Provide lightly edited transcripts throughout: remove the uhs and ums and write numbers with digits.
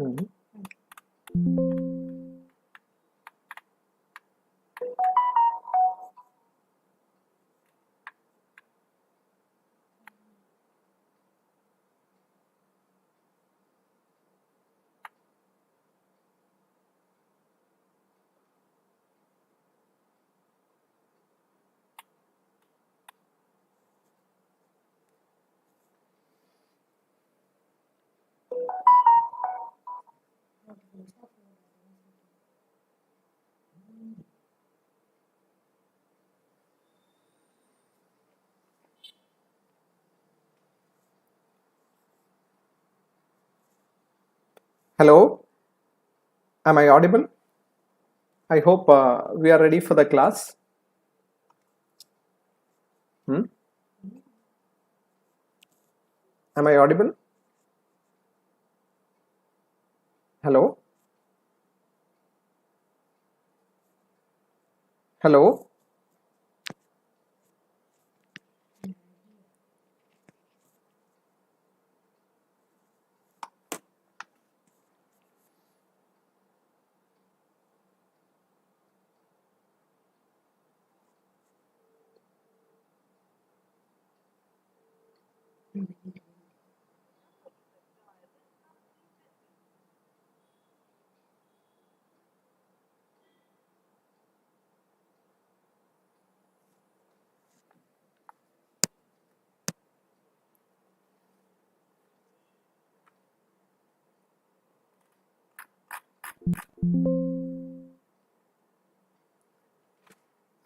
Mhm. Hello, am I audible? I hope we are ready for the class. Hmm? Am I audible? Hello? Hello?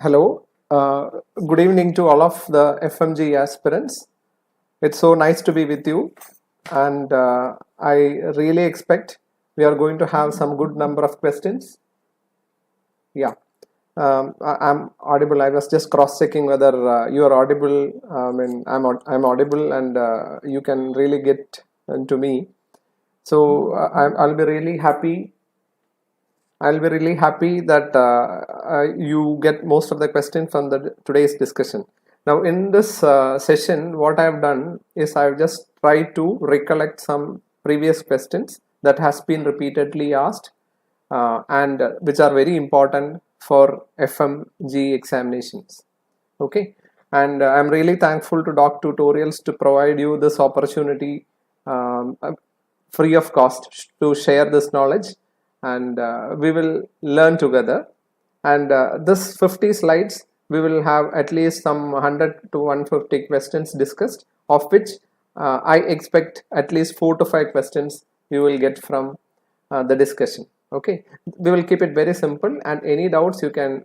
Hello. Good evening to all of the FMGE aspirants. It's so nice to be with you, and I really expect we are going to have some good number of questions. Yeah. I'm audible. I was just cross-checking whether you are audible. I'm audible, and you can really get into me. So I'll be really happy. I'll be really happy that you get most of the questions from the today's discussion. Now, in this session, what I've done is I've just tried to recollect some previous questions that has been repeatedly asked and which are very important for FMG examinations. Okay, and I'm really thankful to DocTutorials to provide you this opportunity free of cost to share this knowledge, and we will learn together. And this 50 slides, we will have at least some 100 to 150 questions discussed, of which I expect at least 4 to 5 questions you will get from the discussion. Okay, we will keep it very simple, and any doubts you can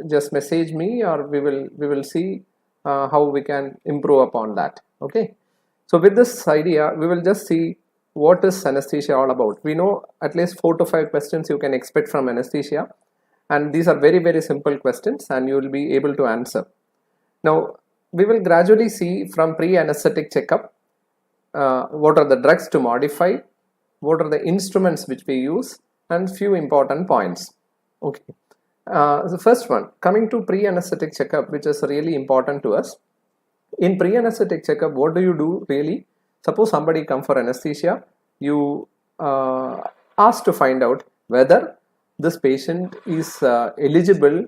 just message me, or we will see how we can improve upon that. Okay, so with this idea, we will just see what is anesthesia all about. We know at least 4 to 5 questions you can expect from anesthesia, and these are very simple questions, and you will be able to answer. Now we will gradually see from pre-anesthetic checkup what are the drugs to modify, what are the instruments which we use, and few important points. Okay, the first one, coming to pre-anesthetic checkup, which is really important to us. In pre-anesthetic checkup, what do you do really? Suppose somebody come for anesthesia, you ask to find out whether this patient is eligible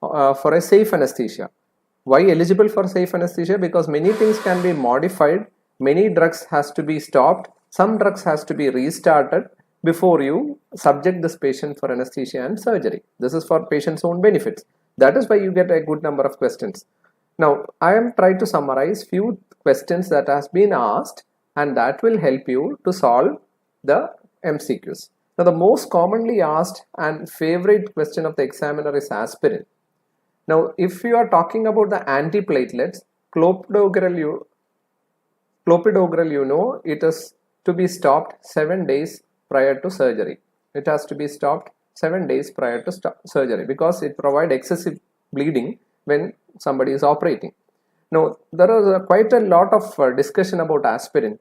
for a safe anesthesia. Why eligible for safe anesthesia? Because many things can be modified, many drugs has to be stopped, some drugs has to be restarted before you subject this patient for anesthesia and surgery. This is for patient's own benefits. That is why you get a good number of questions. Now, I am trying to summarize few questions that has been asked, and that will help you to solve the MCQs. Now, the most commonly asked and favorite question of the examiner is aspirin. Now, if you are talking about the antiplatelets, clopidogrel, you know, it is to be stopped 7 days prior to surgery. It has to be stopped 7 days prior to surgery because it provides excessive bleeding when somebody is operating. Now, there was quite a lot of discussion about aspirin.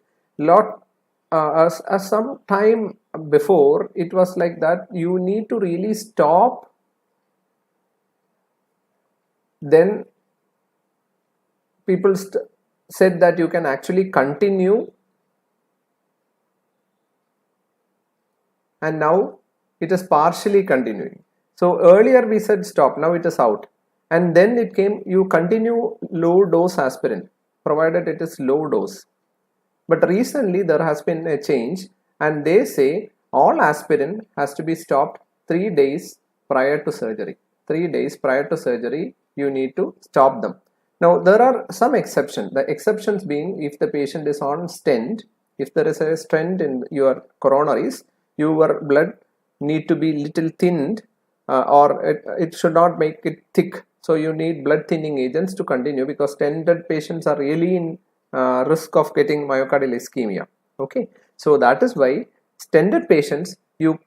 As some time before, it was like that you need to really stop, then people said that you can actually continue and now it is partially continuing. So earlier we said stop, now it is out, and then it came, you continue low dose aspirin provided it is low dose. But recently there has been a change, and they say all aspirin has to be stopped 3 days prior to surgery. 3 days prior to surgery you need to stop them. Now there are some exceptions. The exceptions being, if the patient is on stent, if there is a stent in your coronaries, your blood need to be little thinned, or it should not make it thick. So you need blood thinning agents to continue, because stented patients are really in risk of getting myocardial ischemia. Okay, so that is why stented patients you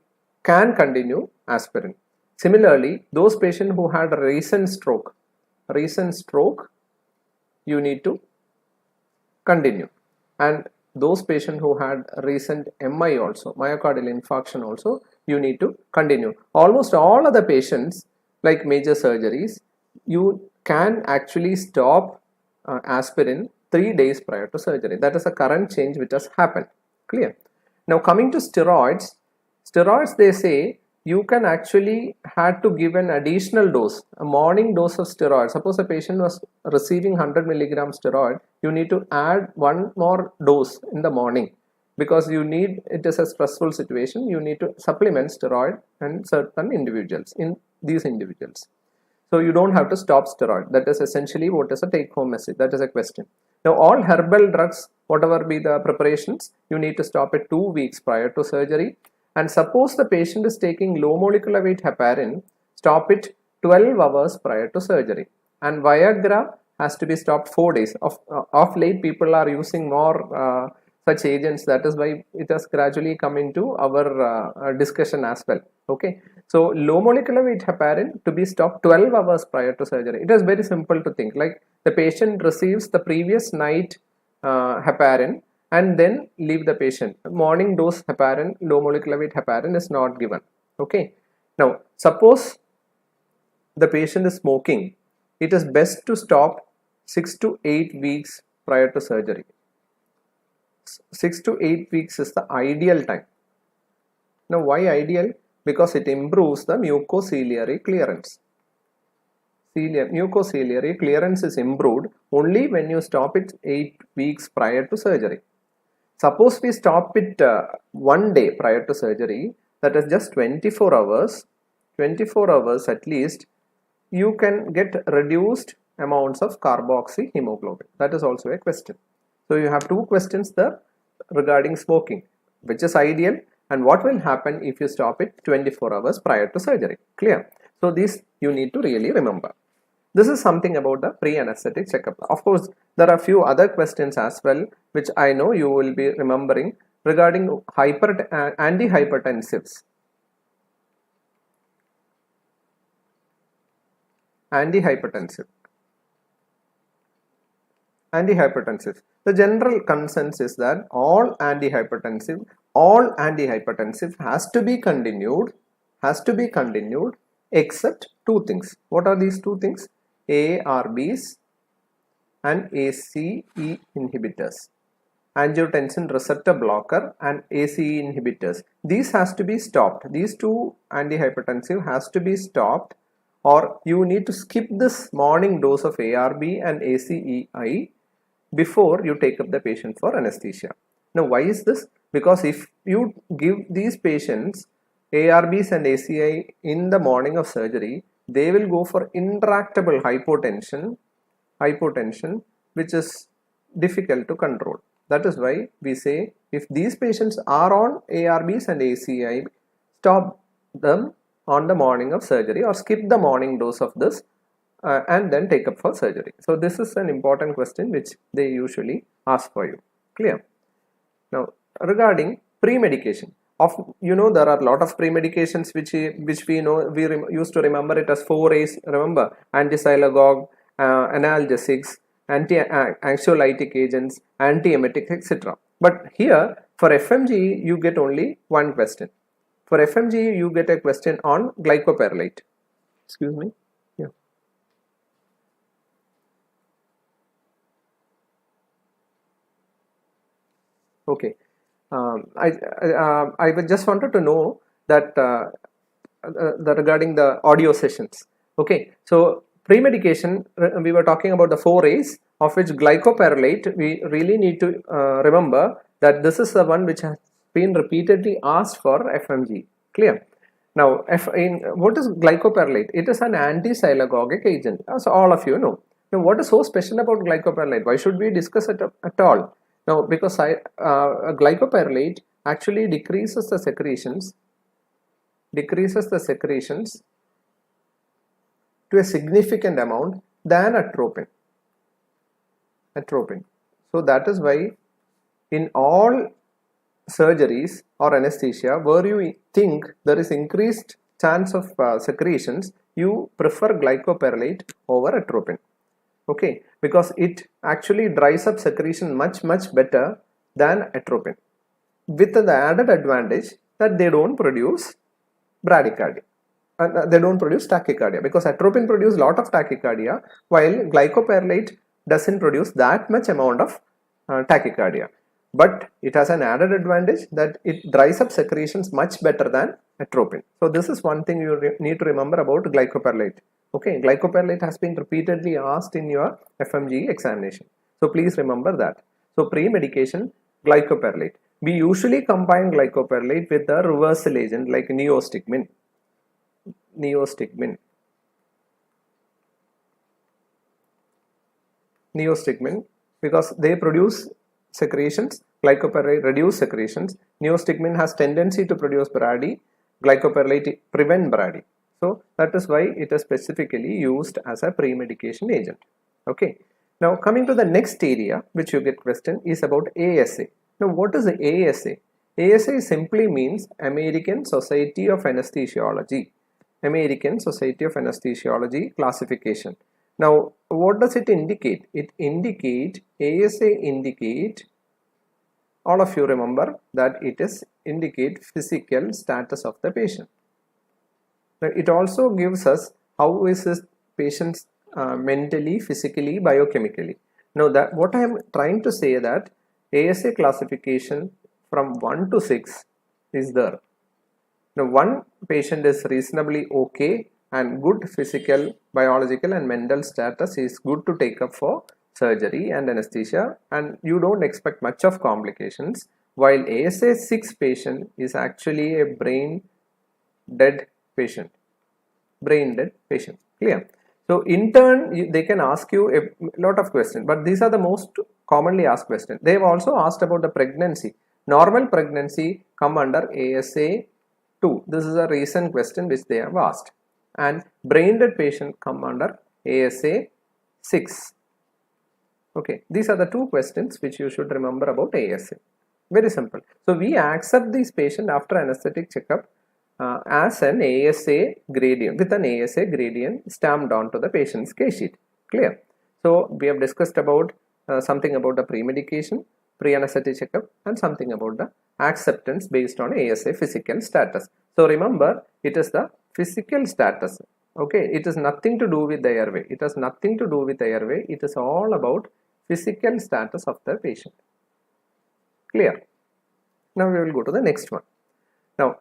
can continue aspirin. Similarly, those patients who had a recent stroke, you need to continue, and those patients who had recent MI also, myocardial infarction also, you need to continue. Almost all other patients like major surgeries, you can actually stop aspirin 3 days prior to surgery. That is a current change which has happened. Clear? Now coming to steroids, they say you can actually had to give an additional dose, a morning dose of steroid. Suppose a patient was receiving 100 milligram steroid, you need to add one more dose in the morning, because you need, it is a stressful situation, you need to supplement steroid in certain individuals, in these individuals. So you don't have to stop steroid. That is essentially what is a take home message. That is a question. Now all herbal drugs, whatever be the preparations, you need to stop it 2 weeks prior to surgery. And suppose the patient is taking low molecular weight heparin, stop it 12 hours prior to surgery. And Viagra has to be stopped 4 days. Of late, people are using more such agents. That is why it has gradually come into our discussion as well. Okay, so low molecular weight heparin to be stopped 12 hours prior to surgery. It is very simple to think, like the patient receives the previous night heparin, and then leave the patient. Morning dose heparin, low molecular weight heparin is not given. Okay. Now, suppose the patient is smoking, it is best to stop 6 to 8 weeks prior to surgery. 6 to 8 weeks is the ideal time. Now, why ideal? Because it improves the mucociliary clearance. Mucociliary clearance is improved only when you stop it 8 weeks prior to surgery. Suppose we stop it 1 day prior to surgery, that is just 24 hours. 24 hours at least, you can get reduced amounts of carboxyhemoglobin. That is also a question. So you have two questions there regarding smoking, which is ideal and what will happen if you stop it 24 hours prior to surgery. Clear? So this you need to really remember. This is something about the pre-anesthetic checkup. Of course, there are a few other questions as well, which I know you will be remembering regarding antihypertensives. Antihypertensive. The general consensus is that all antihypertensive has to be continued, except two things. What are these two things? ARBs and ACE inhibitors. Angiotensin receptor blocker and ACE inhibitors. These has to be stopped. These two antihypertensive has to be stopped, or you need to skip this morning dose of ARB and ACEI before you take up the patient for anesthesia. Now, why is this? Because if you give these patients ARBs and ACI in the morning of surgery, they will go for intractable hypotension, which is difficult to control. That is why we say if these patients are on ARBs and ACI, stop them on the morning of surgery or skip the morning dose of this and then take up for surgery. So this is an important question which they usually ask for you. Clear? Now regarding pre-medication, there are a lot of pre-medications which we know, we used to remember it as 4 A's. Remember, antisylagogue, analgesics, anxiolytic agents, antiemetics, etc. But here for FMGE you get only one question. For FMGE you get a question on glycopyrrolate. Excuse me. Yeah. Okay. I just wanted to know that regarding the audio sessions. Okay, so pre-medication, we were talking about the 4 A's, of which glycopyrrolate, we really need to remember that this is the one which has been repeatedly asked for FMGE. Clear? Now, what is glycopyrrolate? It is an anti-sialagogic agent, as all of you know. Now, what is so special about glycopyrrolate? Why should we discuss it at all? Now, because glycopyrrolate actually decreases the secretions to a significant amount than atropine. So that is why in all surgeries or anesthesia where you think there is increased chance of secretions, you prefer glycopyrrolate over atropine. Okay, because it actually dries up secretion much better than atropine, with the added advantage that they don't produce bradycardia. They don't produce tachycardia, because atropine produces a lot of tachycardia, while glycopyrrolate doesn't produce that much amount of tachycardia. But it has an added advantage that it dries up secretions much better than atropine. So this is one thing you need to remember about glycopyrrolate. Okay, glycopyrrolate has been repeatedly asked in your FMGE examination. So please remember that. So pre-medication, glycopyrrolate. We usually combine glycopyrrolate with a reversal agent like neostigmine. Because they produce secretions, glycopyrrolate reduce secretions. Neostigmine has tendency to produce brady, glycopyrrolate prevent brady. So that is why it is specifically used as a pre-medication agent. Okay. Now coming to the next area which you get question is about ASA. Now what is the ASA? ASA simply means American Society of Anesthesiology. American Society of Anesthesiology classification. Now what does it indicate? ASA indicate, all of you remember that it is indicate physical status of the patient. Now it also gives us how is this patient mentally, physically, biochemically. Now that what I am trying to say that ASA classification from 1 to 6 is there. Now one patient is reasonably okay and good physical, biological and mental status is good to take up for surgery and anesthesia, and you don't expect much of complications, while ASA 6 patient is actually a brain dead patient. Clear? So in turn they can ask you a lot of questions, but these are the most commonly asked questions. They have also asked about the pregnancy. Normal pregnancy come under ASA 2. This is a recent question which they have asked. And brain dead patient come under ASA 6. Okay, these are the two questions which you should remember about ASA. Very simple. So we accept this patient after anesthetic checkup as an ASA gradient, with an ASA gradient stamped onto the patient's case sheet. Clear? So we have discussed about something about the pre-medication, pre-anesthetic checkup, and something about the acceptance based on ASA physical status. So remember, it is the physical status. Okay, it is nothing to do with the airway. It has nothing to do with the airway. It is all about physical status of the patient. Clear? Now we will go to the next one. Now,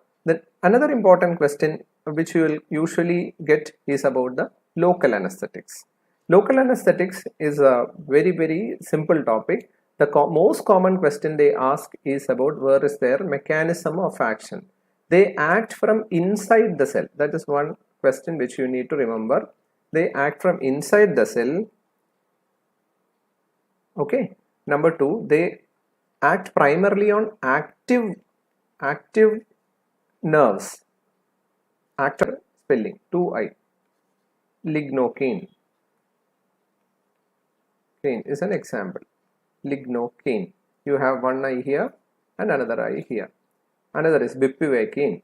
another important question which you will usually get is about the local anesthetics. Local anesthetics is a very simple topic. The most common question they ask is about where is their mechanism of action. They act from inside the cell. That is one question which you need to remember. They act from inside the cell. Okay. Number 2, they act primarily on active nerves. Active spelling 2i. Lignocaine. Caine is an example. Lignocaine. You have one eye here and another eye here. Another is bupivacaine.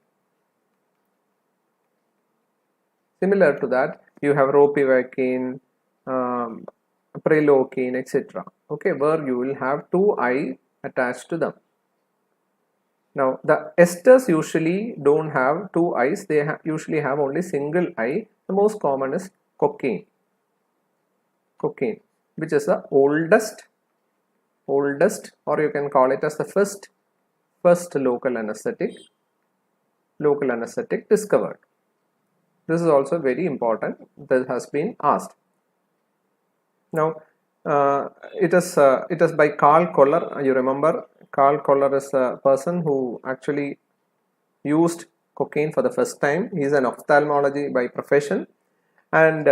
Similar to that, you have ropivacaine, prelocaine, etc. Okay, where you will have 2 eye attached to them. Now, the esters usually don't have 2 eyes. They usually have only single eye. The most common is cocaine, which is the oldest, or you can call it as the first local anesthetic. local anesthetic discovered? This is also very important. That has been asked. Now, it is by Carl Koller. You remember, Carl Koller is a person who actually used cocaine for the first time. He is an ophthalmology by profession, and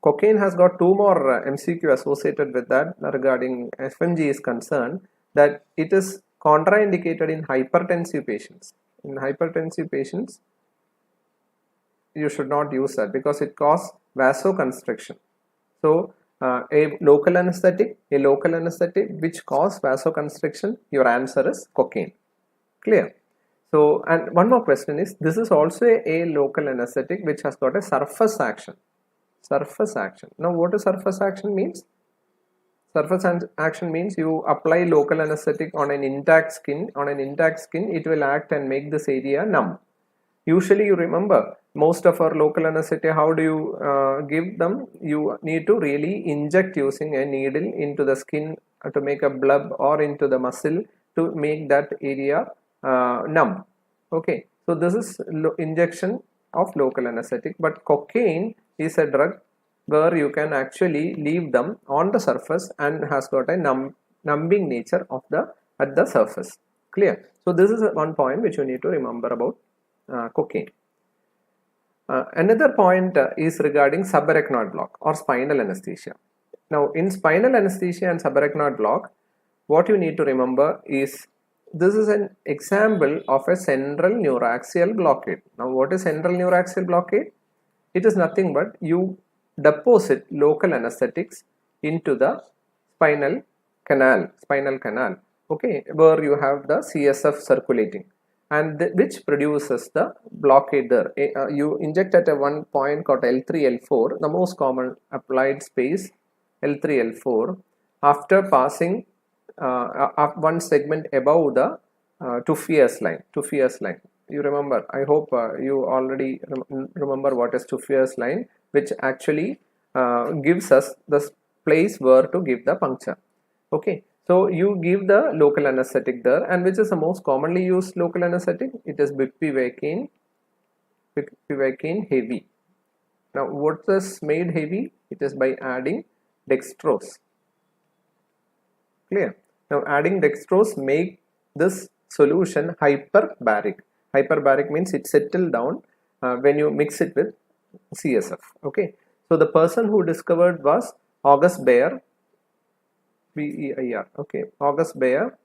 cocaine has got two more MCQ associated with that regarding FMGE is concerned, that it is contraindicated in hypertensive patients. In hypertensive patients, you should not use that because it causes vasoconstriction. So a local anesthetic which causes vasoconstriction, your answer is cocaine. Clear? So, and one more question is, this is also a local anesthetic which has got a surface action. Surface action. Now, what does surface action means? Surface action means you apply local anesthetic on an intact skin. On an intact skin, it will act and make this area numb. Usually, you remember, most of our local anesthetic, how do you give them? You need to really inject using a needle into the skin to make a blub, or into the muscle to make that area numb. Okay, so this is injection of local anesthetic, but cocaine is a drug where you can actually leave them on the surface and has got a numbing nature of at the surface. Clear? So this is one point which you need to remember about cocaine. Another point is regarding subarachnoid block or spinal anesthesia. Now, in spinal anesthesia and subarachnoid block, what you need to remember is, this is an example of a central neuraxial blockade. Now, what is central neuraxial blockade? It is nothing but you deposit local anesthetics into the spinal canal, okay, where you have the CSF circulating, and which produces the blockade there. You inject at a one point called L3, L4, the most common applied space L3, L4, after passing one segment above the TwoHe line. You remember, I hope you already remember what is TwoHe line, which actually gives us the place where to give the puncture. Okay, so you give the local anesthetic there, and which is the most commonly used local anesthetic? It is bupivacaine heavy. Now, what is made heavy? It is by adding dextrose. Clear? Now, adding dextrose make this solution hyperbaric. Hyperbaric means it settles down when you mix it with CSF. Okay. So the person who discovered was August Bayer, B-E-I-R. Okay. August Bayer.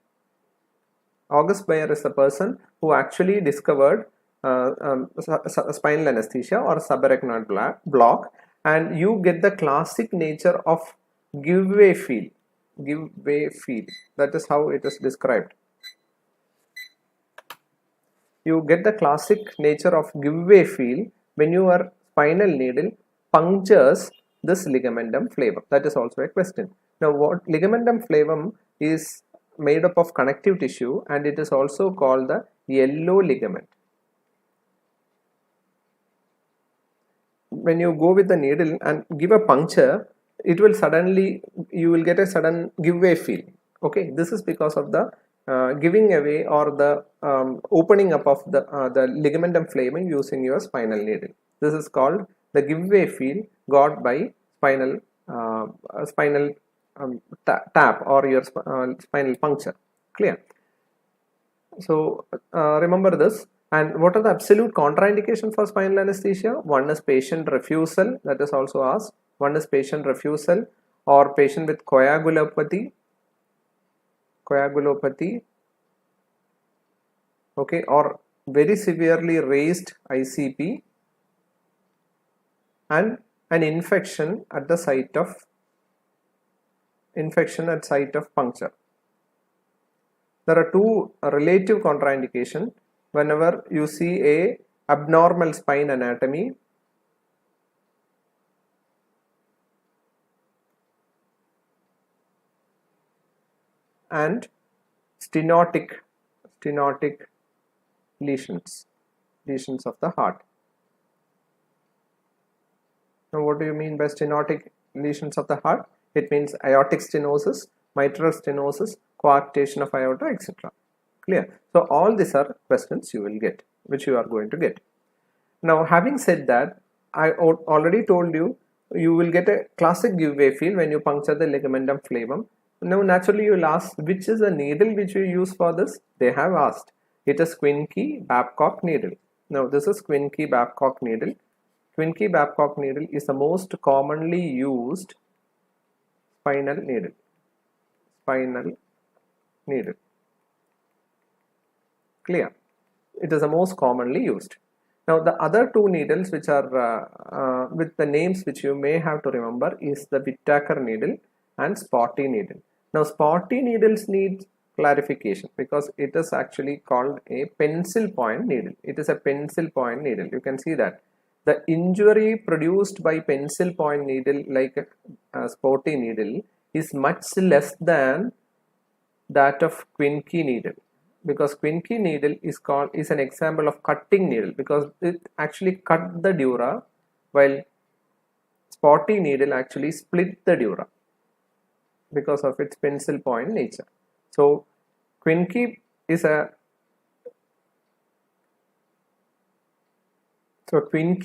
August Bayer is the person who actually discovered spinal anesthesia or subarachnoid block, and you get the classic nature of giveaway feel. That is how it is described. You get the classic nature of giveaway feel when your spinal needle punctures this ligamentum flavum. That is also a question. Now, what ligamentum flavum is made up of connective tissue, and it is also called the yellow ligament. When you go with the needle and give a puncture, it will suddenly, you will get a sudden giveaway feel. Okay, this is because of the giving away or the opening up of the ligamentum flavum using your spinal needle. This is called the giveaway feel got by spinal tap or your spinal puncture. Clear? So remember this. And what are the absolute contraindications for spinal anesthesia? One is patient refusal, that is also asked. One is patient refusal, or patient with coagulopathy, okay, or very severely raised ICP, and an infection at the site of puncture. There are two relative contraindications whenever you see a abnormal spine anatomy and stenotic lesions of the heart. Now, what do you mean by stenotic lesions of the heart? It means aortic stenosis, mitral stenosis, coarctation of aorta, etc. Clear? So all these are questions you will get, which you are going to get. Now, having said that, I already told you, you will get a classic giveaway field when you puncture the ligamentum flavum. Now, naturally, you will ask, which is the needle which you use for this? They have asked. It is Quincke-Babcock needle. Now, this is Quincke-Babcock needle. Quincke-Babcock needle is the most commonly used spinal needle. Spinal needle. Clear? It is the most commonly used. Now, the other two needles which are with the names which you may have to remember is the Whittaker needle and spotty needle. Now, spotty needles need clarification because it is actually called a pencil point needle. It is a pencil point needle. You can see that the injury produced by pencil point needle, like a spotty needle, is much less than that of Quincke needle, because Quincke needle is an example of cutting needle because it actually cut the dura, while spotty needle actually split the dura because of its pencil point nature. So Quincke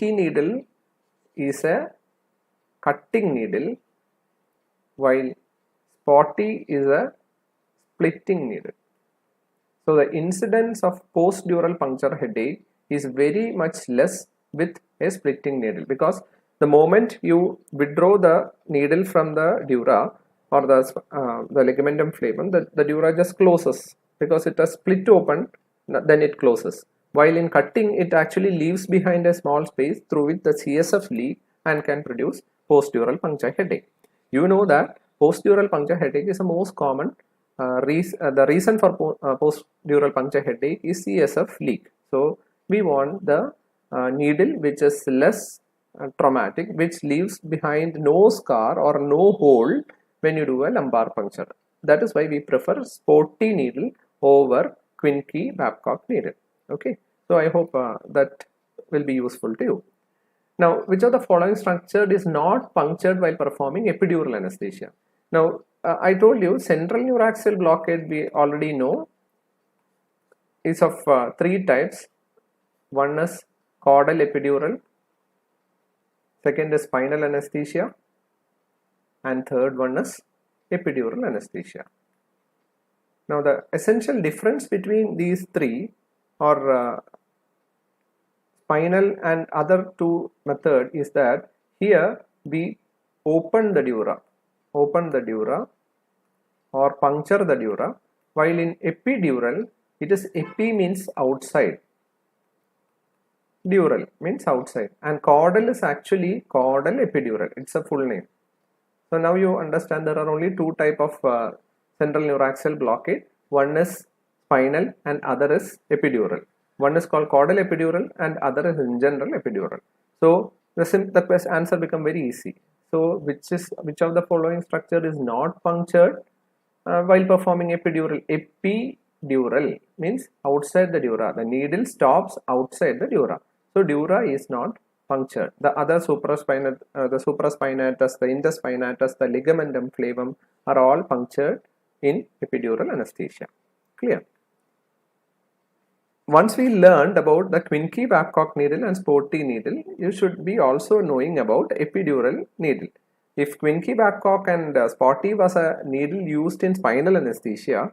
needle is a cutting needle, while spotty is a splitting needle. So the incidence of post-dural puncture headache is very much less with a splitting needle, because the moment you withdraw the needle from the dura or the ligamentum flavum, the dura just closes because it has split open, then it closes. While in cutting, it actually leaves behind a small space through which the CSF leak and can produce post-dural puncture headache. You know that post-dural puncture headache is the most common the reason for post-dural puncture headache is CSF leak. So we want the needle which is less traumatic, which leaves behind no scar or no hole when you do a lumbar puncture. That is why we prefer spotty needle over Quincke-Babcock needle. Okay, so I hope that will be useful to you. Now, which of the following structure is not punctured while performing epidural anesthesia? Now, I told you central neuraxial blockade, we already know, is of three types. One is caudal epidural, second is spinal anesthesia, and third one is epidural anesthesia. Now, the essential difference between these three, or spinal and other two method, is that here we open the dura or puncture the dura, while in epidural, it is epi means outside, dural means outside, and caudal is actually caudal epidural. It's a full name. So now you understand there are only two type of central neuraxial blockade. One is spinal and other is epidural. One is called caudal epidural and other is in general epidural. So the answer become very easy. So which of the following structure is not punctured while performing epidural? Epidural means outside the dura. The needle stops outside the dura. So dura is not punctured. The other supraspinatus, the interspinatus, the ligamentum flavum are all punctured in epidural anesthesia. Clear? Once we learned about the Quincke-Babcock needle and spotty needle, you should be also knowing about epidural needle. If Quincke-Babcock and spotty was a needle used in spinal anesthesia,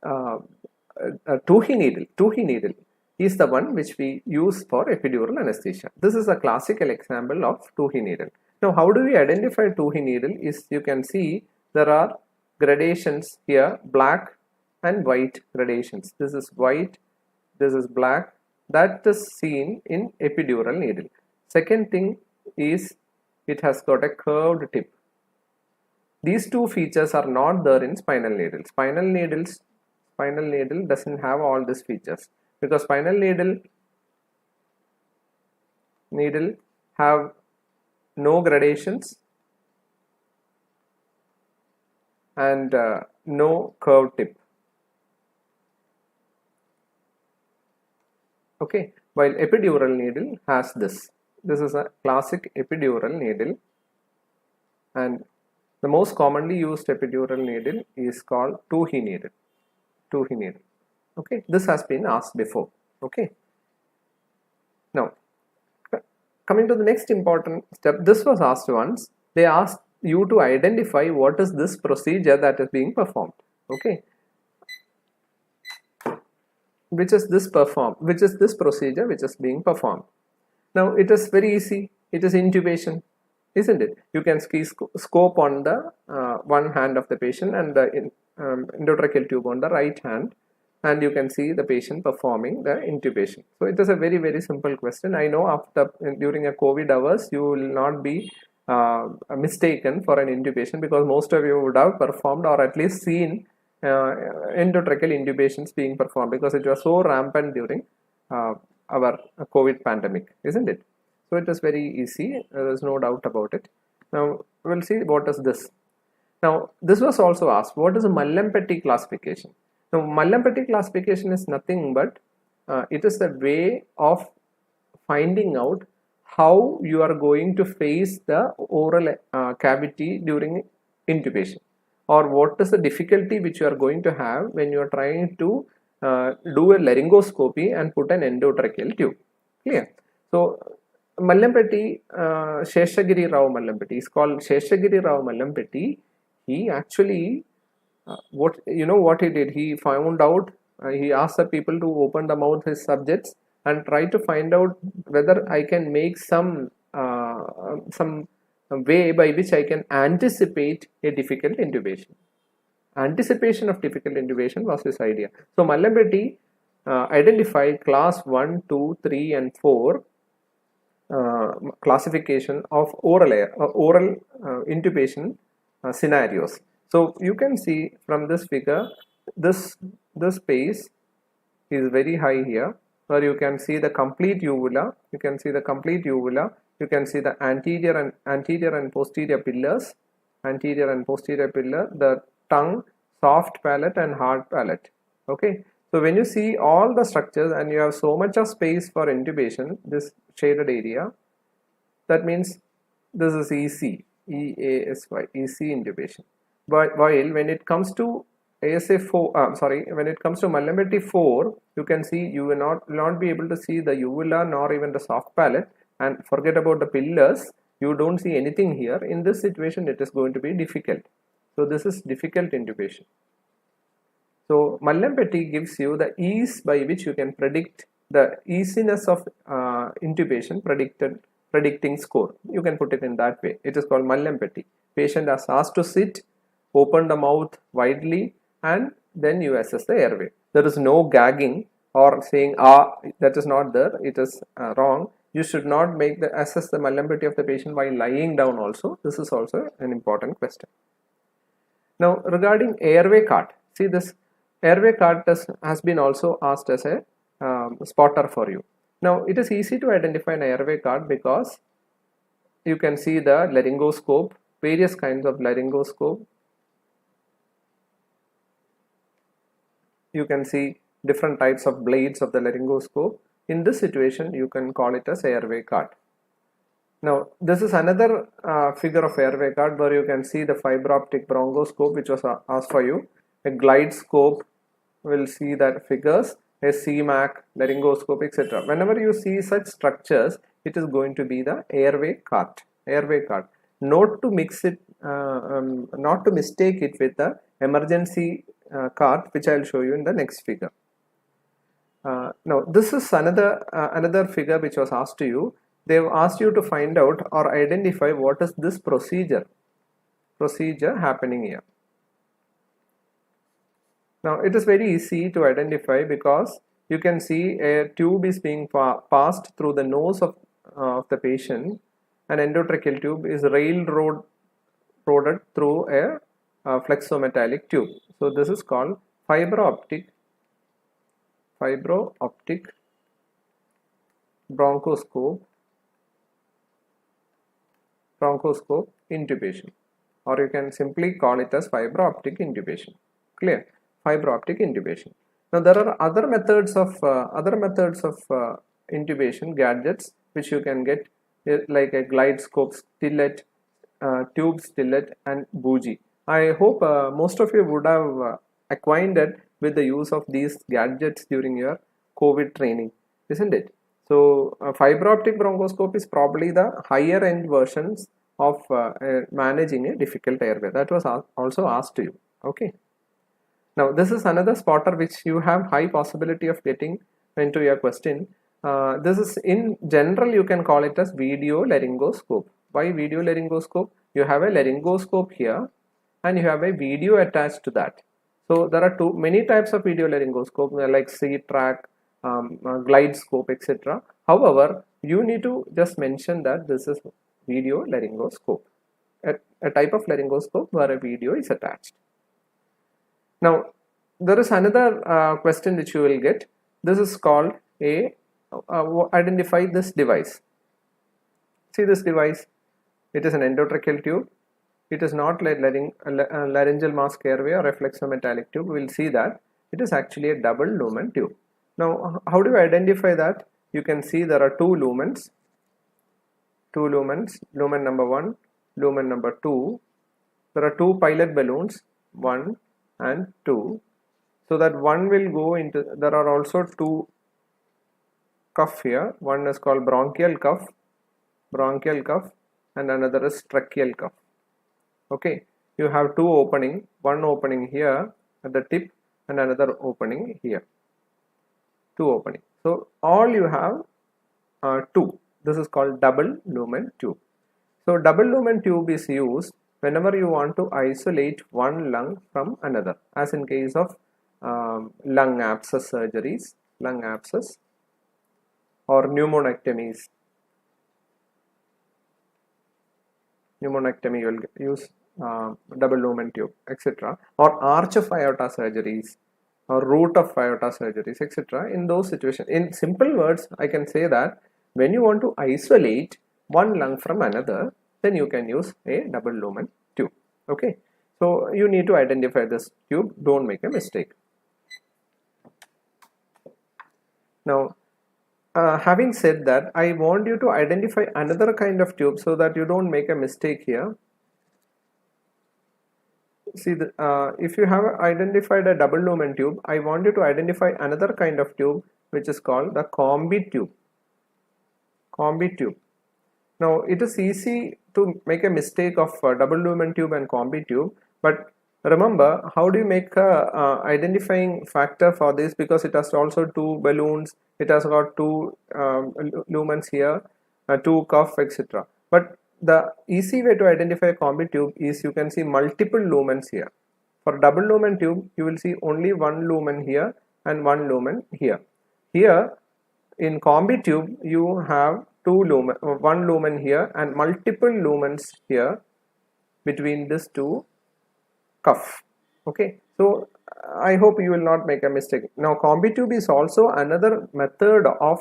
TwoHe needle is the one which we use for epidural anesthesia. This is a classical example of TwoHe needle. Now, how do we identify TwoHe needle? Is you can see there are gradations here, black and white gradations. This is white, this is black. That is seen in epidural needle. Second thing is it has got a curved tip. These two features are not there in spinal needle. Spinal needle doesn't have all these features, because spinal needle have no gradations and no curved tip. Okay, while epidural needle has this. This is a classic epidural needle, and the most commonly used epidural needle is called TwoHe needle. TwoHe needle. Okay, this has been asked before. Okay, now coming to the next important step, this was asked once. They asked you to identify what is this procedure that is being performed. Okay, which is this procedure which is being performed. Now it is very easy. It is intubation, isn't it? You can see scope on the one hand of the patient and the endotracheal tube on the right hand, and you can see the patient performing the intubation. So it is a very simple question. I know after during a COVID hours you will not be mistaken for an intubation, because most of you would have performed or at least seen endotracheal intubations being performed, because it was so rampant during our COVID pandemic, isn't it? So it is very easy. There is no doubt about it. Now we'll see what is this. Now this was also asked, what is a Mallampati classification? Now Mallampati classification is nothing but it is the way of finding out how you are going to face the oral cavity during intubation, or what is the difficulty which you are going to have when you are trying to do a laryngoscopy and put an endotracheal tube. Clear? So Mallampati, Sheshagiri Rao Mallampati is called Sheshagiri Rao Mallampati. He actually, what he did? He found out. He asked the people to open the mouth his subjects and try to find out whether I can make some way by which I can anticipate a difficult intubation. Anticipation of difficult intubation was his idea. So Mallampati identified class 1, 2, 3 and 4 classification of oral intubation scenarios. So you can see from this figure, this space is very high here, where you can see the complete uvula. You can see the anterior and posterior pillars, the tongue, soft palate and hard palate. Okay, so when you see all the structures and you have so much of space for intubation, this shaded area, that means this is EC, EASY, intubation. But while when it comes to when it comes to Mallampati 4, you can see you will not be able to see the uvula nor even the soft palate, and forget about the pillars. You don't see anything here. In this situation, it is going to be difficult. So this is difficult intubation. So Mallampati gives you the ease by which you can predict the easiness of intubation, predicting score. You can put it in that way. It is called Mallampati. Patient is asked to sit, open the mouth widely, and then you assess the airway. There is no gagging or saying that is not there. It is wrong. You should not assess the Mallampati of the patient while lying down also. This is also an important question. Now regarding airway card, see this airway card test has been also asked as a spotter for you. Now it is easy to identify an airway card because you can see the laryngoscope, various kinds of laryngoscope. You can see different types of blades of the laryngoscope. In this situation, you can call it as airway card. Now, this is another figure of airway card where you can see the fiber optic bronchoscope, which was asked for you. A glide scope will see that figures, a CMAC, laryngoscope, etc. Whenever you see such structures, it is going to be the airway card. Airway card. Not to mix it, not to mistake it with the emergency card, which I will show you in the next figure. Now, this is another figure which was asked to you. They have asked you to find out or identify what is this procedure happening here. Now, it is very easy to identify because you can see a tube is being passed through the nose of the patient. An endotracheal tube is railroaded through a flexometallic tube. So this is called fiber optic bronchoscope intubation, or you can simply call it as fiber optic intubation. Clear? Fiber optic intubation. Now there are other methods of intubation gadgets which you can get, like a glide scope, stillet, tube stillet, and bougie. I hope most of you would have acquainted with the use of these gadgets during your COVID training, isn't it? So fiber optic bronchoscope is probably the higher end versions of managing a difficult airway. That was also asked to you. Okay. Now this is another spotter which you have high possibility of getting into your question. This is in general you can call it as video laryngoscope. Why video laryngoscope? You have a laryngoscope here and you have a video attached to that. So there are many types of video laryngoscope like C-track, glide scope, etc. However, you need to just mention that this is video laryngoscope, a type of laryngoscope where a video is attached. Now there is another question which you will get. This is called a identify this device. See this device, it is an endotracheal tube. It is not like laryngeal mask airway or a flexometallic tube. We will see that it is actually a double lumen tube. Now how do you identify that? You can see there are two lumens, lumen number 1, lumen number 2. There are two pilot balloons, 1 and 2. So that one will go into, there are also two cuff here. One is called bronchial cuff, and another is tracheal cuff. Okay, you have two opening, one opening here at the tip and another opening here. Two opening. So all you have are two. This is called double lumen tube. So double lumen tube is used whenever you want to isolate one lung from another, as in case of lung abscess surgeries, lung abscess, or pneumonectomies. Pneumonectomy, you will use double lumen tube, etc. Or arch of aorta surgeries or root of aorta surgeries, etc. In those situations, in simple words, I can say that when you want to isolate one lung from another, then you can use a double lumen tube. Okay, so you need to identify this tube. Don't make a mistake. Now, having said that, I want you to identify another kind of tube so that you don't make a mistake here. See, if you have identified a double lumen tube, I want you to identify another kind of tube which is called the Combi tube. Combi tube. Now, it is easy to make a mistake of double lumen tube and Combi tube, but remember, how do you make a identifying factor for this? Because it has also two balloons, it has got two lumens here, two cuff, etc. But the easy way to identify a Combi tube is you can see multiple lumens here. For double lumen tube, you will see only one lumen here and one lumen here. Here in Combi tube, you have one lumen here and multiple lumens here between these two cuff. Okay, so I hope you will not make a mistake. Now Combi tube is also another method of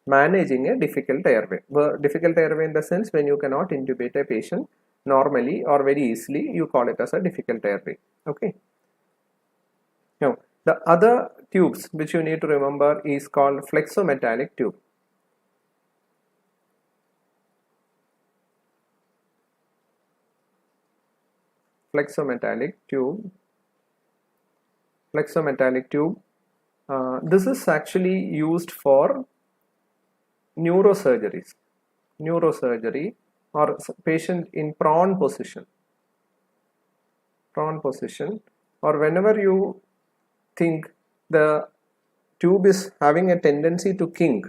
managing a difficult airway. Difficult airway in the sense when you cannot intubate a patient normally or very easily, you call it as a difficult airway. Okay. Now the other tubes which you need to remember is called flexometallic tube. Flexometallic tube. This is actually used for neurosurgery or patient in prone position, or whenever you think the tube is having a tendency to kink,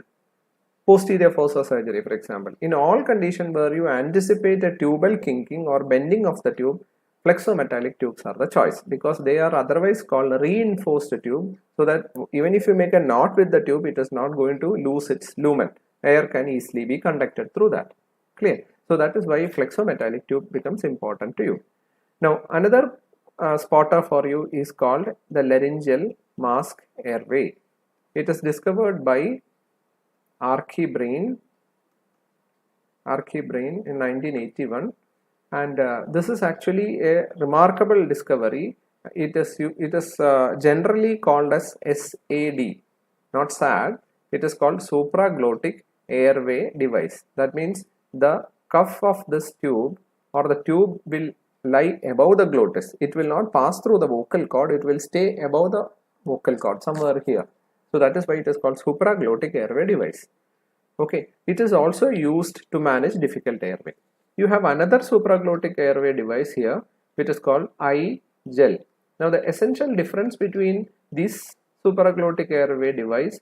posterior fossa surgery for example. In all conditions where you anticipate a tubal kinking or bending of the tube, flexometallic tubes are the choice because they are otherwise called reinforced tube, so that even if you make a knot with the tube, it is not going to lose its lumen. Air can easily be conducted through that. Clear? So that is why flexometallic tube becomes important to you. Now another spotter for you is called the laryngeal mask airway. It is discovered by Archibrain in 1981. And this is actually a remarkable discovery. It is generally called as SAD, not SAD. It is called supraglottic airway device. That means the cuff of this tube or the tube will lie above the glottis. It will not pass through the vocal cord. It will stay above the vocal cord, somewhere here. So that is why it is called supraglottic airway device. Okay, it is also used to manage difficult airway. You have another supraglottic airway device here, which is called I-gel. Now the essential difference between this supraglottic airway device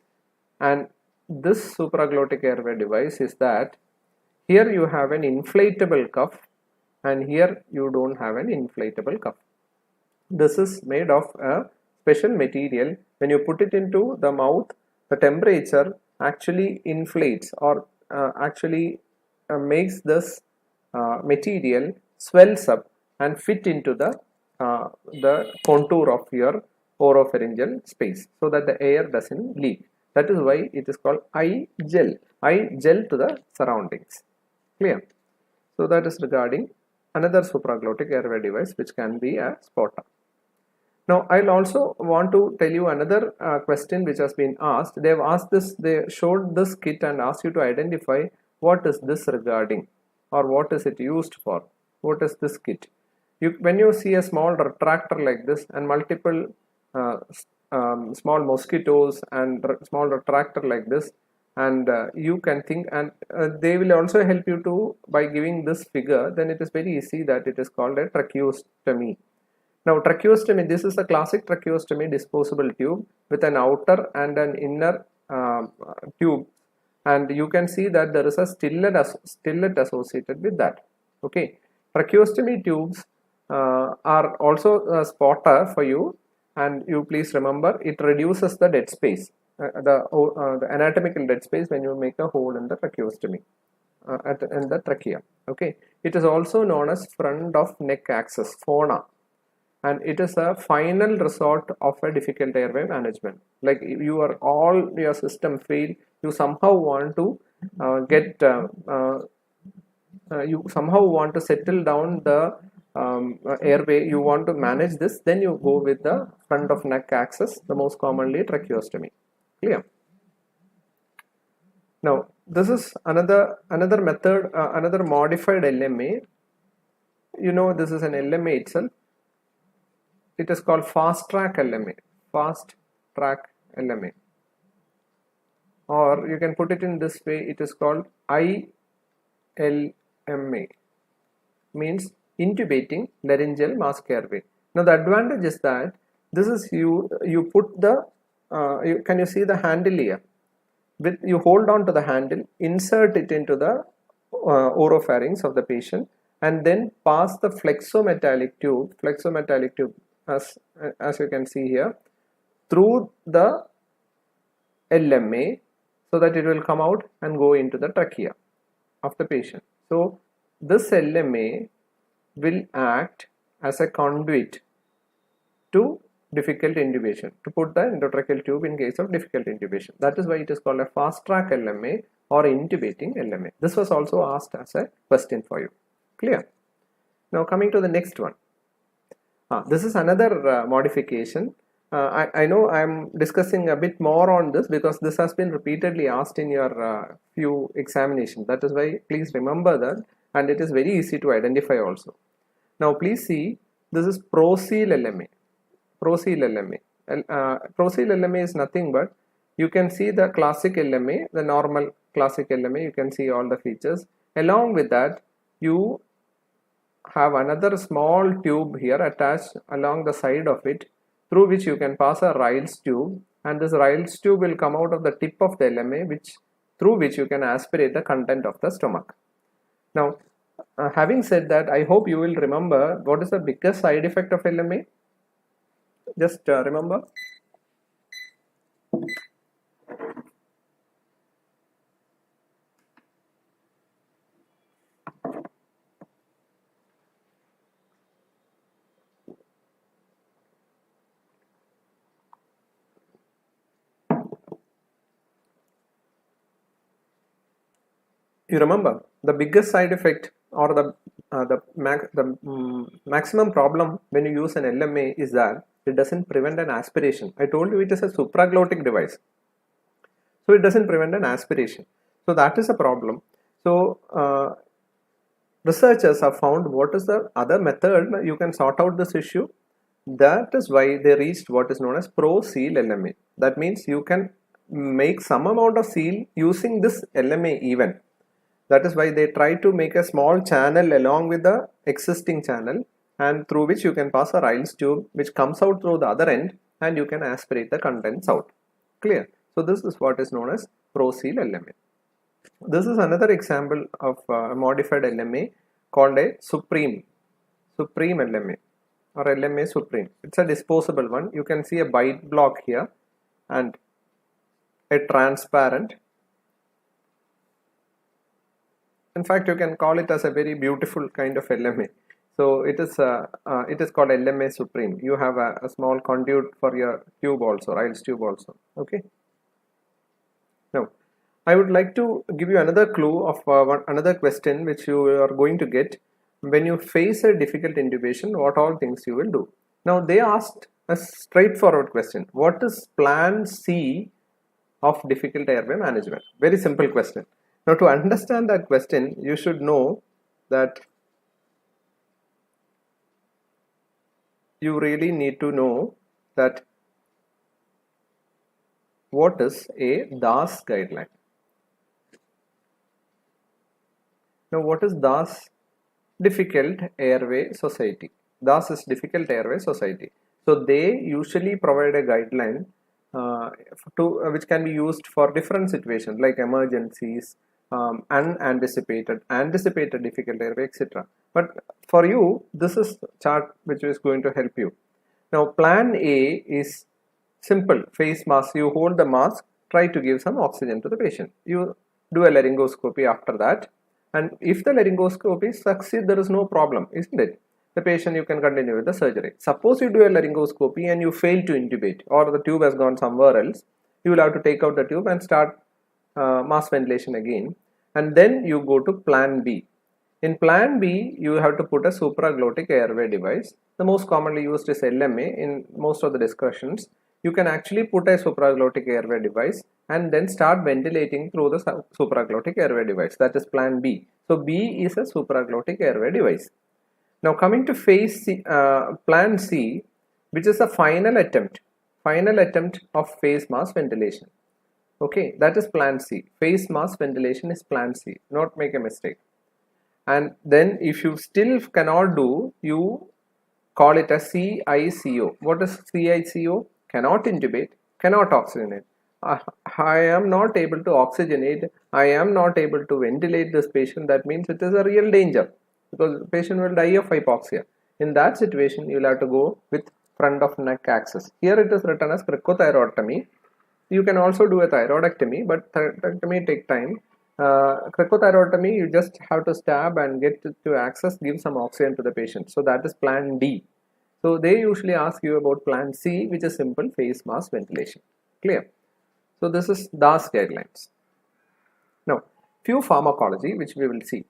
and this supraglottic airway device is that here you have an inflatable cuff and here you don't have an inflatable cuff. This is made of a special material. When you put it into the mouth, the temperature actually inflates or makes this material swells up and fit into the contour of your oropharyngeal space so that the air doesn't leak. That is why it is called eye gel. Eye gel to the surroundings. Clear? So that is regarding another supraglottic airway device which can be a spotter. Now I'll also want to tell you another question which has been asked. They have asked this, they showed this kit and asked you to identify what is this regarding or what is it used for. What is this kit? When you see a small retractor like this and multiple small mosquitoes and small retractor like this, and you can think, and they will also help you to by giving this figure, then it is very easy that it is called a tracheostomy. Now tracheostomy, this is a classic tracheostomy disposable tube with an outer and an inner tube, and you can see that there is a stillet associated with that. Okay, tracheostomy tubes are also a spotter for you, and you please remember it reduces the dead space, the anatomical dead space when you make a hole in the tracheostomy in the trachea. Okay, it is also known as front of neck access, FONA, and it is a final resort of a difficult airway management. Like you are all your system failed, you somehow want to you somehow want to settle down the airway, you want to manage this, then you go with the front of neck access, the most commonly tracheostomy. Clear? Now this is another method, another modified LMA. You know, this is an LMA itself. It is called fast track LMA, fast track LMA, or you can put it in this way, it is called ILMA, means intubating laryngeal mask airway. Now the advantage is that this is you put the can you see the handle here? With you hold on to the handle, insert it into the oropharynx of the patient, and then pass the flexometallic tube as you can see here through the LMA, so that it will come out and go into the trachea of the patient. So this LMA will act as a conduit to difficult intubation, to put the endotracheal tube in case of difficult intubation. That is why it is called a fast track LMA or intubating LMA. This was also asked as a question for you. Clear? Now coming to the next one. This is another modification. I know I am discussing a bit more on this because this has been repeatedly asked in your few examinations. That is why please remember that, and it is very easy to identify also. Now please see, this is Procele LMA. Procele LMA. Procele LMA is nothing but, you can see the classic LMA, the normal classic LMA, you can see all the features. Along with that, you have another small tube here attached along the side of it, through which you can pass a Ryle's tube, and this Ryle's tube will come out of the tip of the LMA, through which you can aspirate the content of the stomach. Now having said that, I hope you will remember what is the biggest side effect of LMA. Just remember. You remember the biggest side effect or the maximum problem when you use an LMA is that it doesn't prevent an aspiration. I told you it is a supraglottic device, so it doesn't prevent an aspiration. So that is a problem. So researchers have found what is the other method you can sort out this issue. That is why they reached what is known as pro-seal LMA. That means you can make some amount of seal using this LMA even. That is why they try to make a small channel along with the existing channel, and through which you can pass a Riles tube which comes out through the other end, and you can aspirate the contents out. Clear? So this is what is known as pro-seal LMA. This is another example of a modified LMA called a Supreme LMA or LMA Supreme. It's a disposable one. You can see a bite block here and a transparent. In fact, you can call it as a very beautiful kind of LMA. So it is called LMA Supreme. You have a small conduit for your tube also, Riles tube also. Okay. Now, I would like to give you another clue of another question which you are going to get when you face a difficult intubation. What all things you will do? Now, they asked a straightforward question. What is plan C of difficult airway management? Very simple question. Now, to understand that question, you should know that you really need to know that what is a DAS guideline. Now, what is DAS? Difficult Airway Society. DAS is Difficult Airway Society. So they usually provide a guideline which can be used for different situations like emergencies, unanticipated, anticipated difficult airway, etc. But for you, this is chart which is going to help you. Now, plan A is simple face mask. You hold the mask, try to give some oxygen to the patient. You do a laryngoscopy after that, and if the laryngoscopy succeeds, there is no problem, isn't it? The patient, you can continue with the surgery. Suppose you do a laryngoscopy and you fail to intubate, or the tube has gone somewhere else, you will have to take out the tube and start mask ventilation again, and then you go to plan B. In plan B, you have to put a supraglottic airway device. The most commonly used is LMA in most of the discussions. You can actually put a supraglottic airway device and then start ventilating through the supraglottic airway device. That is plan B. So B is a supraglottic airway device. Now coming to phase C, plan C, which is a final attempt of face mask ventilation. Okay, that is plan C. Face mask ventilation is plan C. Not make a mistake. And then if you still cannot do, you call it a CICO. What is CICO? Cannot intubate, cannot oxygenate. I am not able to oxygenate, I am not able to ventilate this patient. That means it is a real danger, because the patient will die of hypoxia. In that situation, you will have to go with front of neck access. Here it is written as cricothyroidectomy. You can also do a thyroidectomy, but thyroidectomy take time. Cricothyroidectomy, you just have to stab and get to access, give some oxygen to the patient. So that is plan D. So they usually ask you about plan C, which is simple face mask ventilation. Clear? So this is DAS guidelines. Now, few pharmacology which we will see.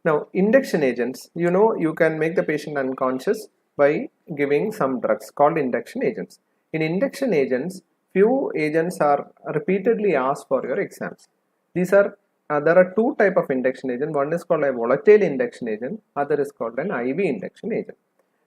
Now, induction agents, you know, you can make the patient unconscious by giving some drugs called induction agents. In induction agents, few agents are repeatedly asked for your exams. These are there are two types of induction agent. One is called a volatile induction agent, other is called an IV induction agent.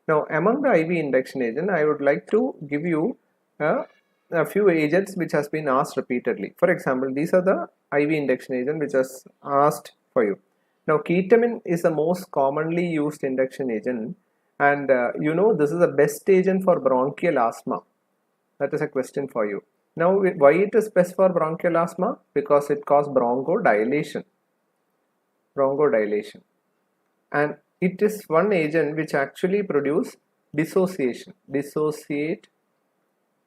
Now, among the IV induction agent, I would like to give you a few agents which has been asked repeatedly. For example, these are the IV induction agent which has asked for you. Now, ketamine is the most commonly used induction agent, and you know, this is the best agent for bronchial asthma. That is a question for you. Now, why it is best for bronchial asthma? Because it causes bronchodilation. And it is one agent which actually produces dissociate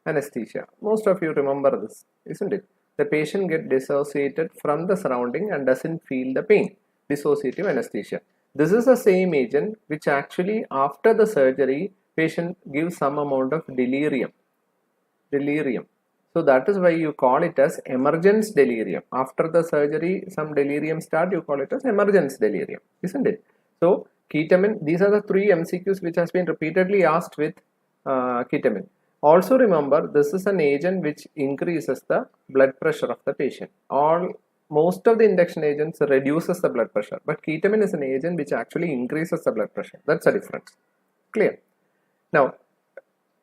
anesthesia. Most of you remember this, isn't it? The patient gets dissociated from the surrounding and doesn't feel the pain. Dissociative anesthesia. This is the same agent which actually after the surgery, patient gives some amount of delirium. So that is why you call it as emergence delirium. After the surgery, some delirium start, you call it as emergence delirium, isn't it? So ketamine, these are the three MCQs which has been repeatedly asked with ketamine. Also remember, this is an agent which increases the blood pressure of the patient. Most of the induction agents reduces the blood pressure, but ketamine is an agent which actually increases the blood pressure. That's the difference. Clear? Now,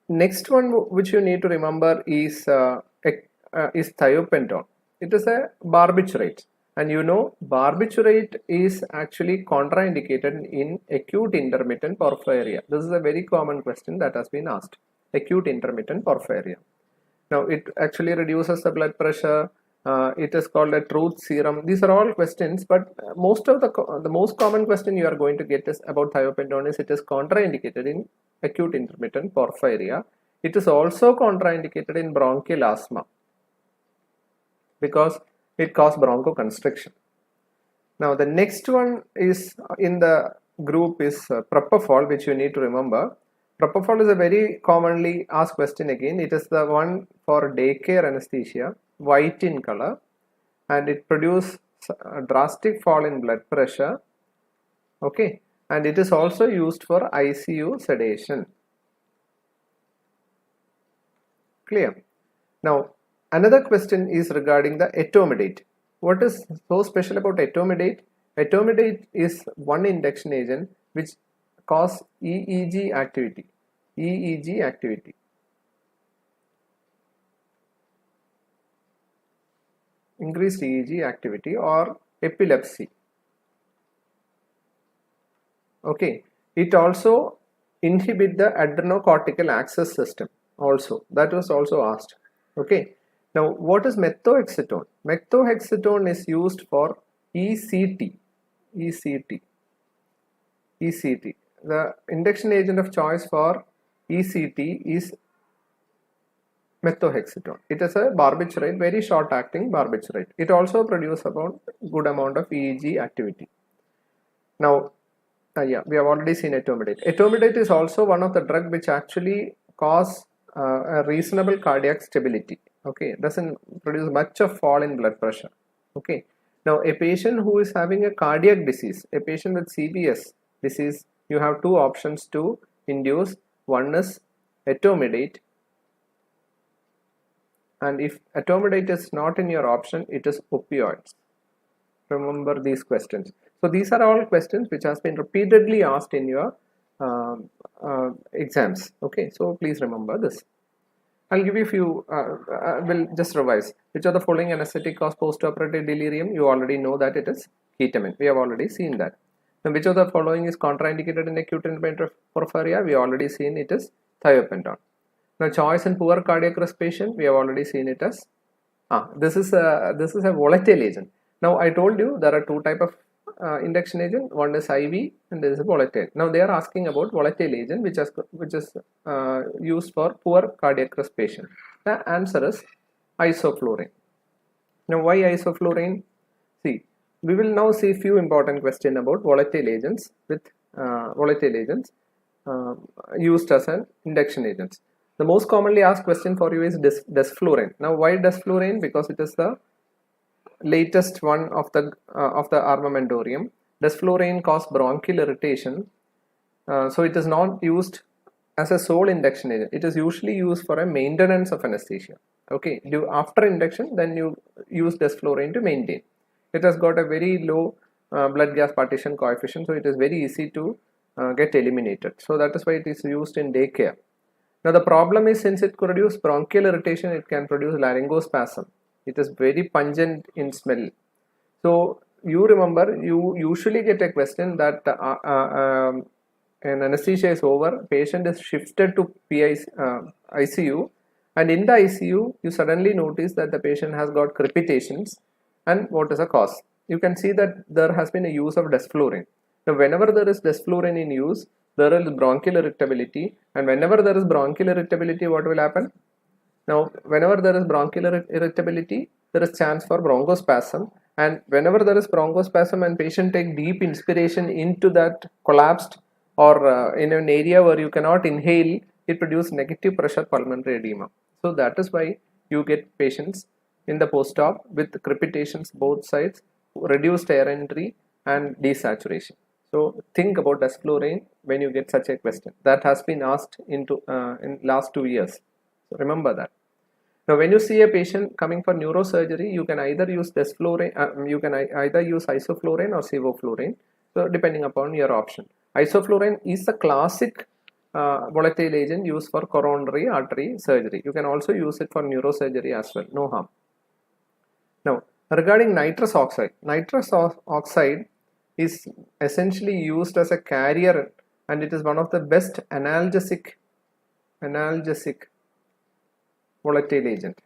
next one which you need to remember is thiopentone. It is a barbiturate, and you know barbiturate is actually contraindicated in acute intermittent porphyria. This is a very common question that has been asked. Acute intermittent porphyria. Now it actually reduces the blood pressure. It is called a truth serum. These are all questions, but most of the most common question you are going to get is about thiopentone is it is contraindicated in acute intermittent porphyria. It is also contraindicated in bronchial asthma because it causes bronchoconstriction. Now the next one is in the group is propofol, which you need to remember. Propofol is a very commonly asked question again. It is the one for daycare anesthesia, white in color, and it produces a drastic fall in blood pressure. Okay, and it is also used for ICU sedation. Clear? Now, another question is regarding the etomidate. What is so special about etomidate? Etomidate is one induction agent which cause EEG activity. EEG activity. Increased EEG activity or epilepsy. Okay. It also inhibit the adrenocortical axis system. Also, that was also asked. Okay. Now, what is methoxytone? Methoxytone is used for ECT. ECT. ECT. The induction agent of choice for ECT is methoxytone. It is a barbiturate, very short acting barbiturate. It also produces about good amount of EEG activity. Now, yeah, we have already seen etomidate. Etomidate is also one of the drug which actually cause a reasonable cardiac stability. Okay, doesn't produce much of fall in blood pressure. Okay, now a patient who is having a cardiac disease, a patient with CVS disease, you have two options to induce. One is etomidate, and if etomidate is not in your option, it is opioids. Remember these questions. So these are all questions which has been repeatedly asked in your exams. Okay, so please remember this. I'll give you a few, we'll just revise. Which of the following anesthetic cause postoperative delirium? You already know that it is ketamine. We have already seen that. Now, which of the following is contraindicated in acute intermittent porphyria? We already seen it is thiopentone. Now, choice in poor cardiac respiration, we have already seen it as, this is a volatile agent. Now, I told you there are two type of induction agent. One is IV and there is a volatile. Now, they are asking about volatile agent which is used for poor cardiac respiration. The answer is isofluorine. Now, why isofluorine? See, we will now see few important questions about volatile agents with used as an induction agents. The most commonly asked question for you is desflurane. Now, why desflurane? Because it is the latest one of the armamentarium. Desflurane causes bronchial irritation, so it is not used as a sole induction agent. It is usually used for a maintenance of anesthesia. Okay, after induction, then you use desflurane to maintain. It has got a very low blood gas partition coefficient, so it is very easy to get eliminated. So that is why it is used in daycare. Now the problem is, since it produces bronchial irritation, it can produce laryngospasm. It is very pungent in smell. So you remember, you usually get a question that an anesthesia is over, patient is shifted to ICU, and in the ICU you suddenly notice that the patient has got crepitations, and what is the cause? You can see that there has been a use of desflurane. Now whenever there is desflurane in use, there is bronchial irritability, and whenever there is bronchial irritability, what will happen? Now, whenever there is bronchial irritability, there is chance for bronchospasm, and whenever there is bronchospasm and patient take deep inspiration into that collapsed or in an area where you cannot inhale, it produces negative pressure pulmonary edema. So that is why you get patients in the post-op with crepitations both sides, reduced air entry and desaturation. So think about desflurane when you get such a question. That has been asked in last 2 years. So remember that. Now, when you see a patient coming for neurosurgery, you can either use desflurane, you can either use isoflurane or sevoflurane. So depending upon your option. Isoflurane is the classic volatile agent used for coronary artery surgery. You can also use it for neurosurgery as well, no harm. Now, regarding nitrous oxide is essentially used as a carrier, and it is one of the best analgesic volatile agent.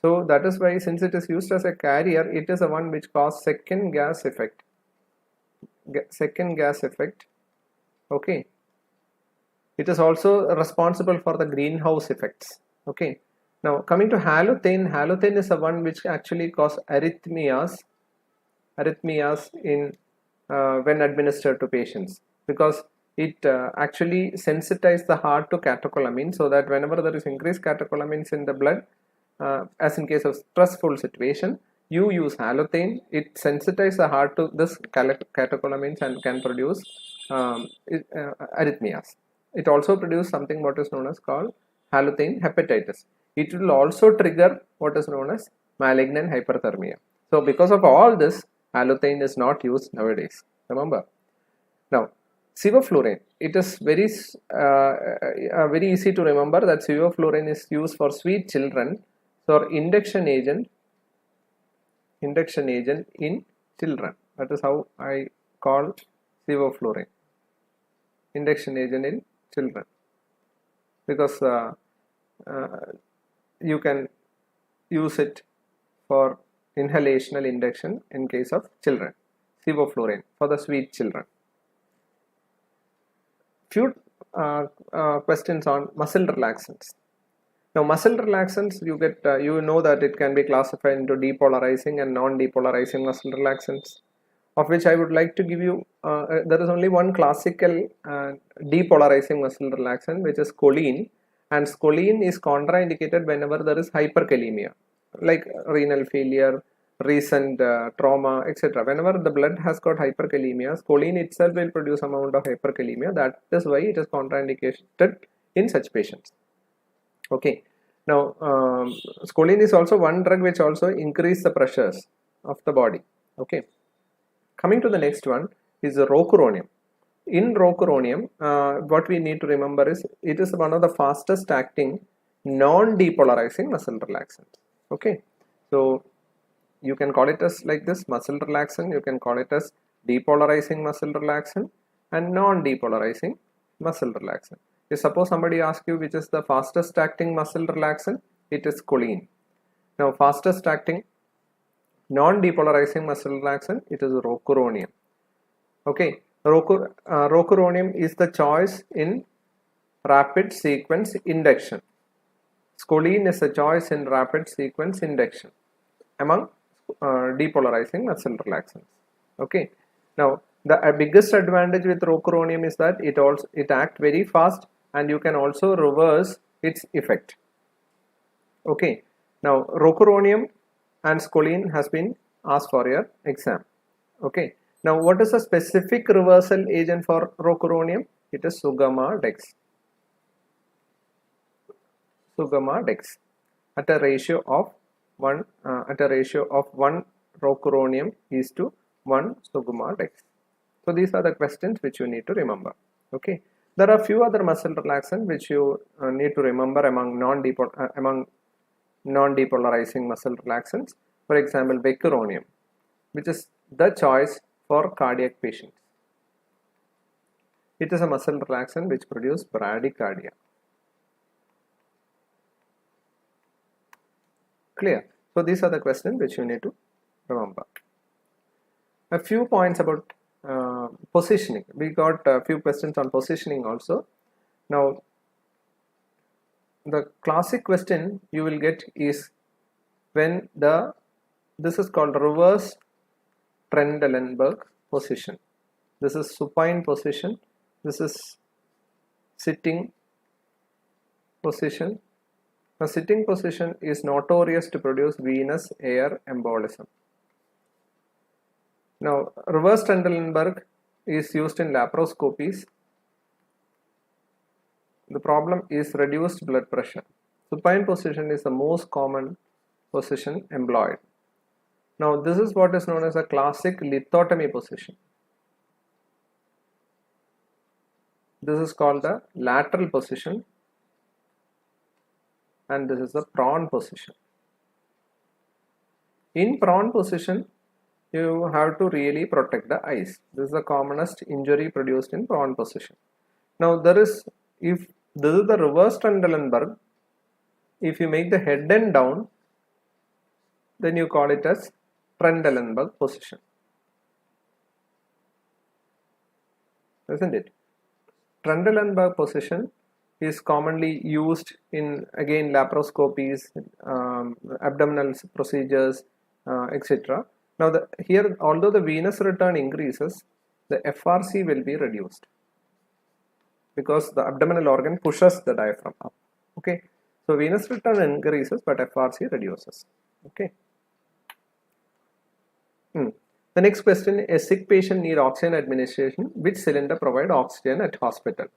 So that is why, since it is used as a carrier, it is the one which causes second gas effect. Okay. It is also responsible for the greenhouse effects. Okay. Now coming to halothane is the one which actually causes arrhythmias in when administered to patients, because it actually sensitizes the heart to catecholamine, so that whenever there is increased catecholamines in the blood, as in case of stressful situation, you use halothane. It sensitizes the heart to this catecholamines and can produce arrhythmias. It also produces something what is known as called halothane hepatitis. It will also trigger what is known as malignant hyperthermia. So because of all this, halothane is not used nowadays. Remember. Now, sevoflurane. It is very easy to remember that sevoflurane is used for sweet children, so induction agent in children. That is how I call sevoflurane, induction agent in children, because you can use it for inhalational induction in case of children. Sevoflurane for the sweet children. Few questions on muscle relaxants. Now, muscle relaxants, you get you know that it can be classified into depolarizing and non-depolarizing muscle relaxants, of which I would like to give you. There is only one classical depolarizing muscle relaxant, which is choline, and choline is contraindicated whenever there is hyperkalemia, like renal failure, recent trauma, etc. Whenever the blood has got hyperkalemia, choline itself will produce amount of hyperkalemia. That is why it is contraindicated in such patients. Okay. Now, choline is also one drug which also increase the pressures of the body. Okay. Coming to the next one is rocuronium. In rocuronium, what we need to remember is it is one of the fastest acting non-depolarizing muscle relaxants. Okay. So you can call it as like this, muscle relaxant, you can call it as depolarizing muscle relaxant and non-depolarizing muscle relaxant. If suppose somebody asks you which is the fastest acting muscle relaxant, it is choline. Now, fastest acting non-depolarizing muscle relaxant, it is rocuronium. Okay, rocuronium is the choice in rapid sequence induction. Choline is the choice in rapid sequence induction among depolarizing muscle relaxants. Okay. Now, the biggest advantage with rocuronium is that it acts very fast, and you can also reverse its effect. Okay. Now, rocuronium and choline has been asked for your exam. Okay. Now, what is the specific reversal agent for rocuronium? It is Sugama-dex. Sugama-dex at a ratio of 1 rocuronium is to 1 Sugama-dex. So these are the questions which you need to remember. Okay. There are few other muscle relaxants which you need to remember among non-depolarizing muscle relaxants. For example, vecuronium, which is the choice for cardiac patients. It is a muscle relaxant which produces bradycardia. Clear? So these are the questions which you need to remember. A few points about positioning. We got a few questions on positioning also. Now, the classic question you will get is when this is called reverse Trendelenburg position. This is supine position. This is sitting position. A sitting position is notorious to produce venous air embolism. Now, reverse Trendelenburg is used in laparoscopies. The problem is reduced blood pressure. Supine position is the most common position employed. Now, this is what is known as a classic lithotomy position. This is called the lateral position, and this is the prone position. In prone position, you have to really protect the eyes. This is the commonest injury produced in prone position. Now there is, if this is the reverse Trendelenburg, if you make the head end down, then you call it as Trendelenburg position, isn't it? Trendelenburg position is commonly used in, again, laparoscopies, abdominal procedures, etc. Now here, although the venous return increases, the FRC will be reduced because the abdominal organ pushes the diaphragm up. Okay, so venous return increases but FRC reduces. Okay. The next question, a sick patient need oxygen administration. Which cylinder provide oxygen at hospital?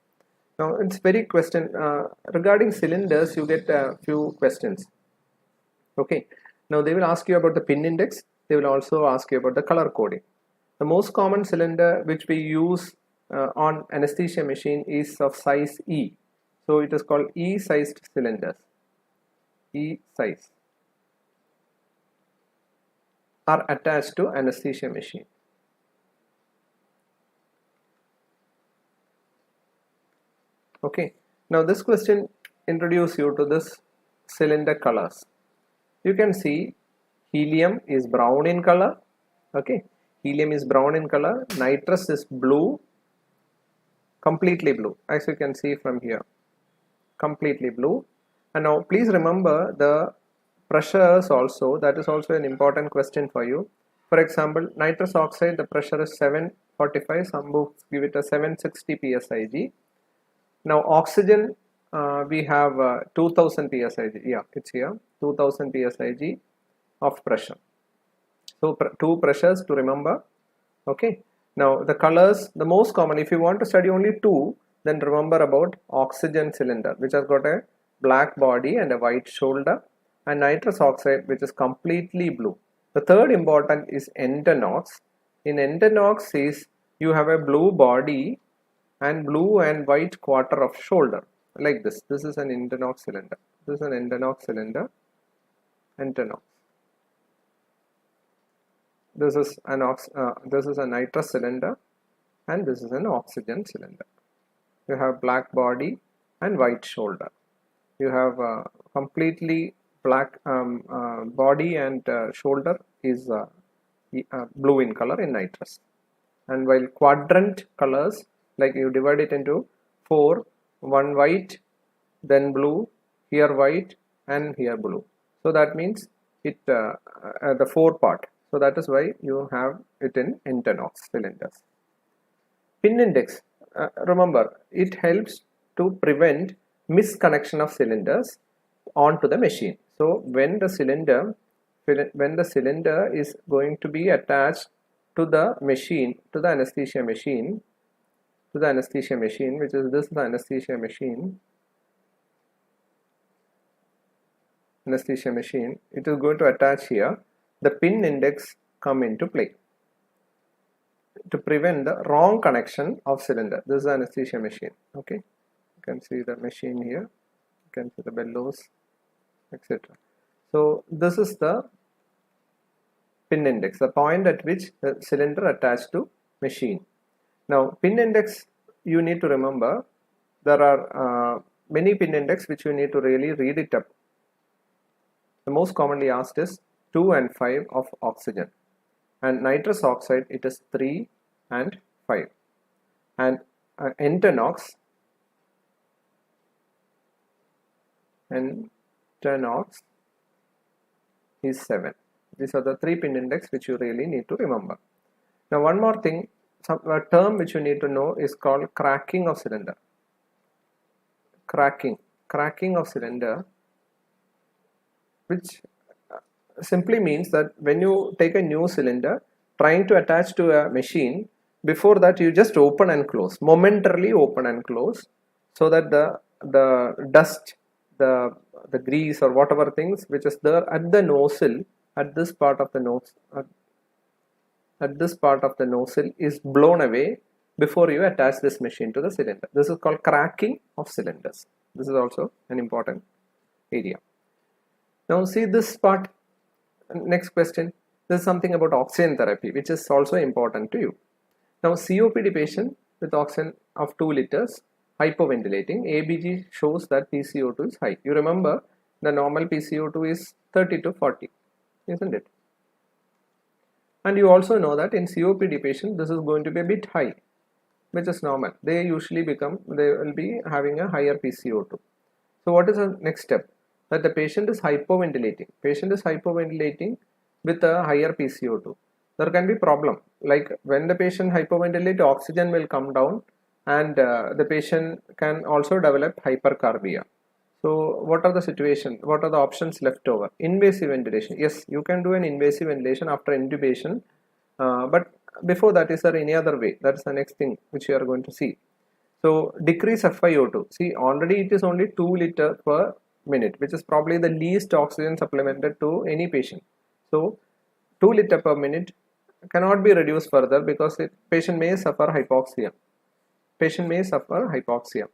Now it's very question, regarding cylinders you get a few questions. Okay, now they will ask you about the pin index. They will also ask you about the color coding. The most common cylinder which we use on anesthesia machine is of size E. So it is called E-sized cylinders. E-size are attached to anesthesia machine. Okay, now this question introduces you to this cylinder colors. You can see helium is brown in color. Okay, helium is brown in color. Nitrous is blue, completely blue, as you can see from here, completely blue. And now please remember the pressures also. That is also an important question for you. For example, nitrous oxide, the pressure is 745. Some books give it a 760 psig. Now oxygen, we have 2000 psig. Yeah, it's here, 2000 psig of pressure. So two pressures to remember. Okay, now the colors, the most common, if you want to study only two, then remember about oxygen cylinder, which has got a black body and a white shoulder, and nitrous oxide, which is completely blue. The third important is Entanox. In Entanox is you have a blue body and blue and white quarter of shoulder, like this. This is an Entanox cylinder. This is an Entanox cylinder. Entanox. This is a nitrous cylinder, and this is an oxygen cylinder. You have black body and white shoulder. You have completely black body, and shoulder is blue in color in nitrous. And while quadrant colors, like you divide it into four, one white, then blue, here white, and here blue. So that means it the four part. So that is why you have it in Entanox cylinders. Pin index, remember, it helps to prevent misconnection of cylinders onto the machine. So when the cylinder is going to be attached to the machine, to the anesthesia machine, which is this, the anesthesia machine, it is going to attach here. The pin index come into play to prevent the wrong connection of cylinder. This is the anesthesia machine. Okay, you can see the machine here, you can see the bellows, etc. So this is the pin index, the point at which the cylinder attached to machine. Now pin index, you need to remember, there are many pin index which you need to really read it up. The most commonly asked is 2 and 5 of oxygen, and nitrous oxide it is 3 and 5, and Entanox is 7. These are the three pin index which you really need to remember. Now one more thing, a term which you need to know is called cracking of cylinder. Cracking of cylinder, which simply means that when you take a new cylinder trying to attach to a machine, before that you just open and close, momentarily open and close, so that the dust, the grease or whatever things which is there at the nozzle, at this part of the nozzle is blown away before you attach this machine to the cylinder. This is called cracking of cylinders. This is also an important area. Now see this part. Next question. This is something about oxygen therapy, which is also important to you. Now COPD patient with oxygen of 2 liters, hypoventilating, ABG shows that PCO2 is high. You remember the normal PCO2 is 30 to 40, isn't it? And you also know that in COPD patient this is going to be a bit high, which is normal. They will be having a higher PCO2. So what is the next step? That the patient is hypoventilating. Patient is hypoventilating with a higher PCO2. There can be problem, like when the patient hypoventilate, oxygen will come down, and the patient can also develop hypercarbia. So what are the situation? What are the options left over? Invasive ventilation. Yes, you can do an invasive ventilation after intubation, but before that, is there any other way? That's the next thing which you are going to see. So decrease FiO2. See, already it is only 2 liters per minute, which is probably the least oxygen supplemented to any patient. So 2 liters per minute cannot be reduced further because patient may suffer hypoxia. Patient may suffer hypoxia.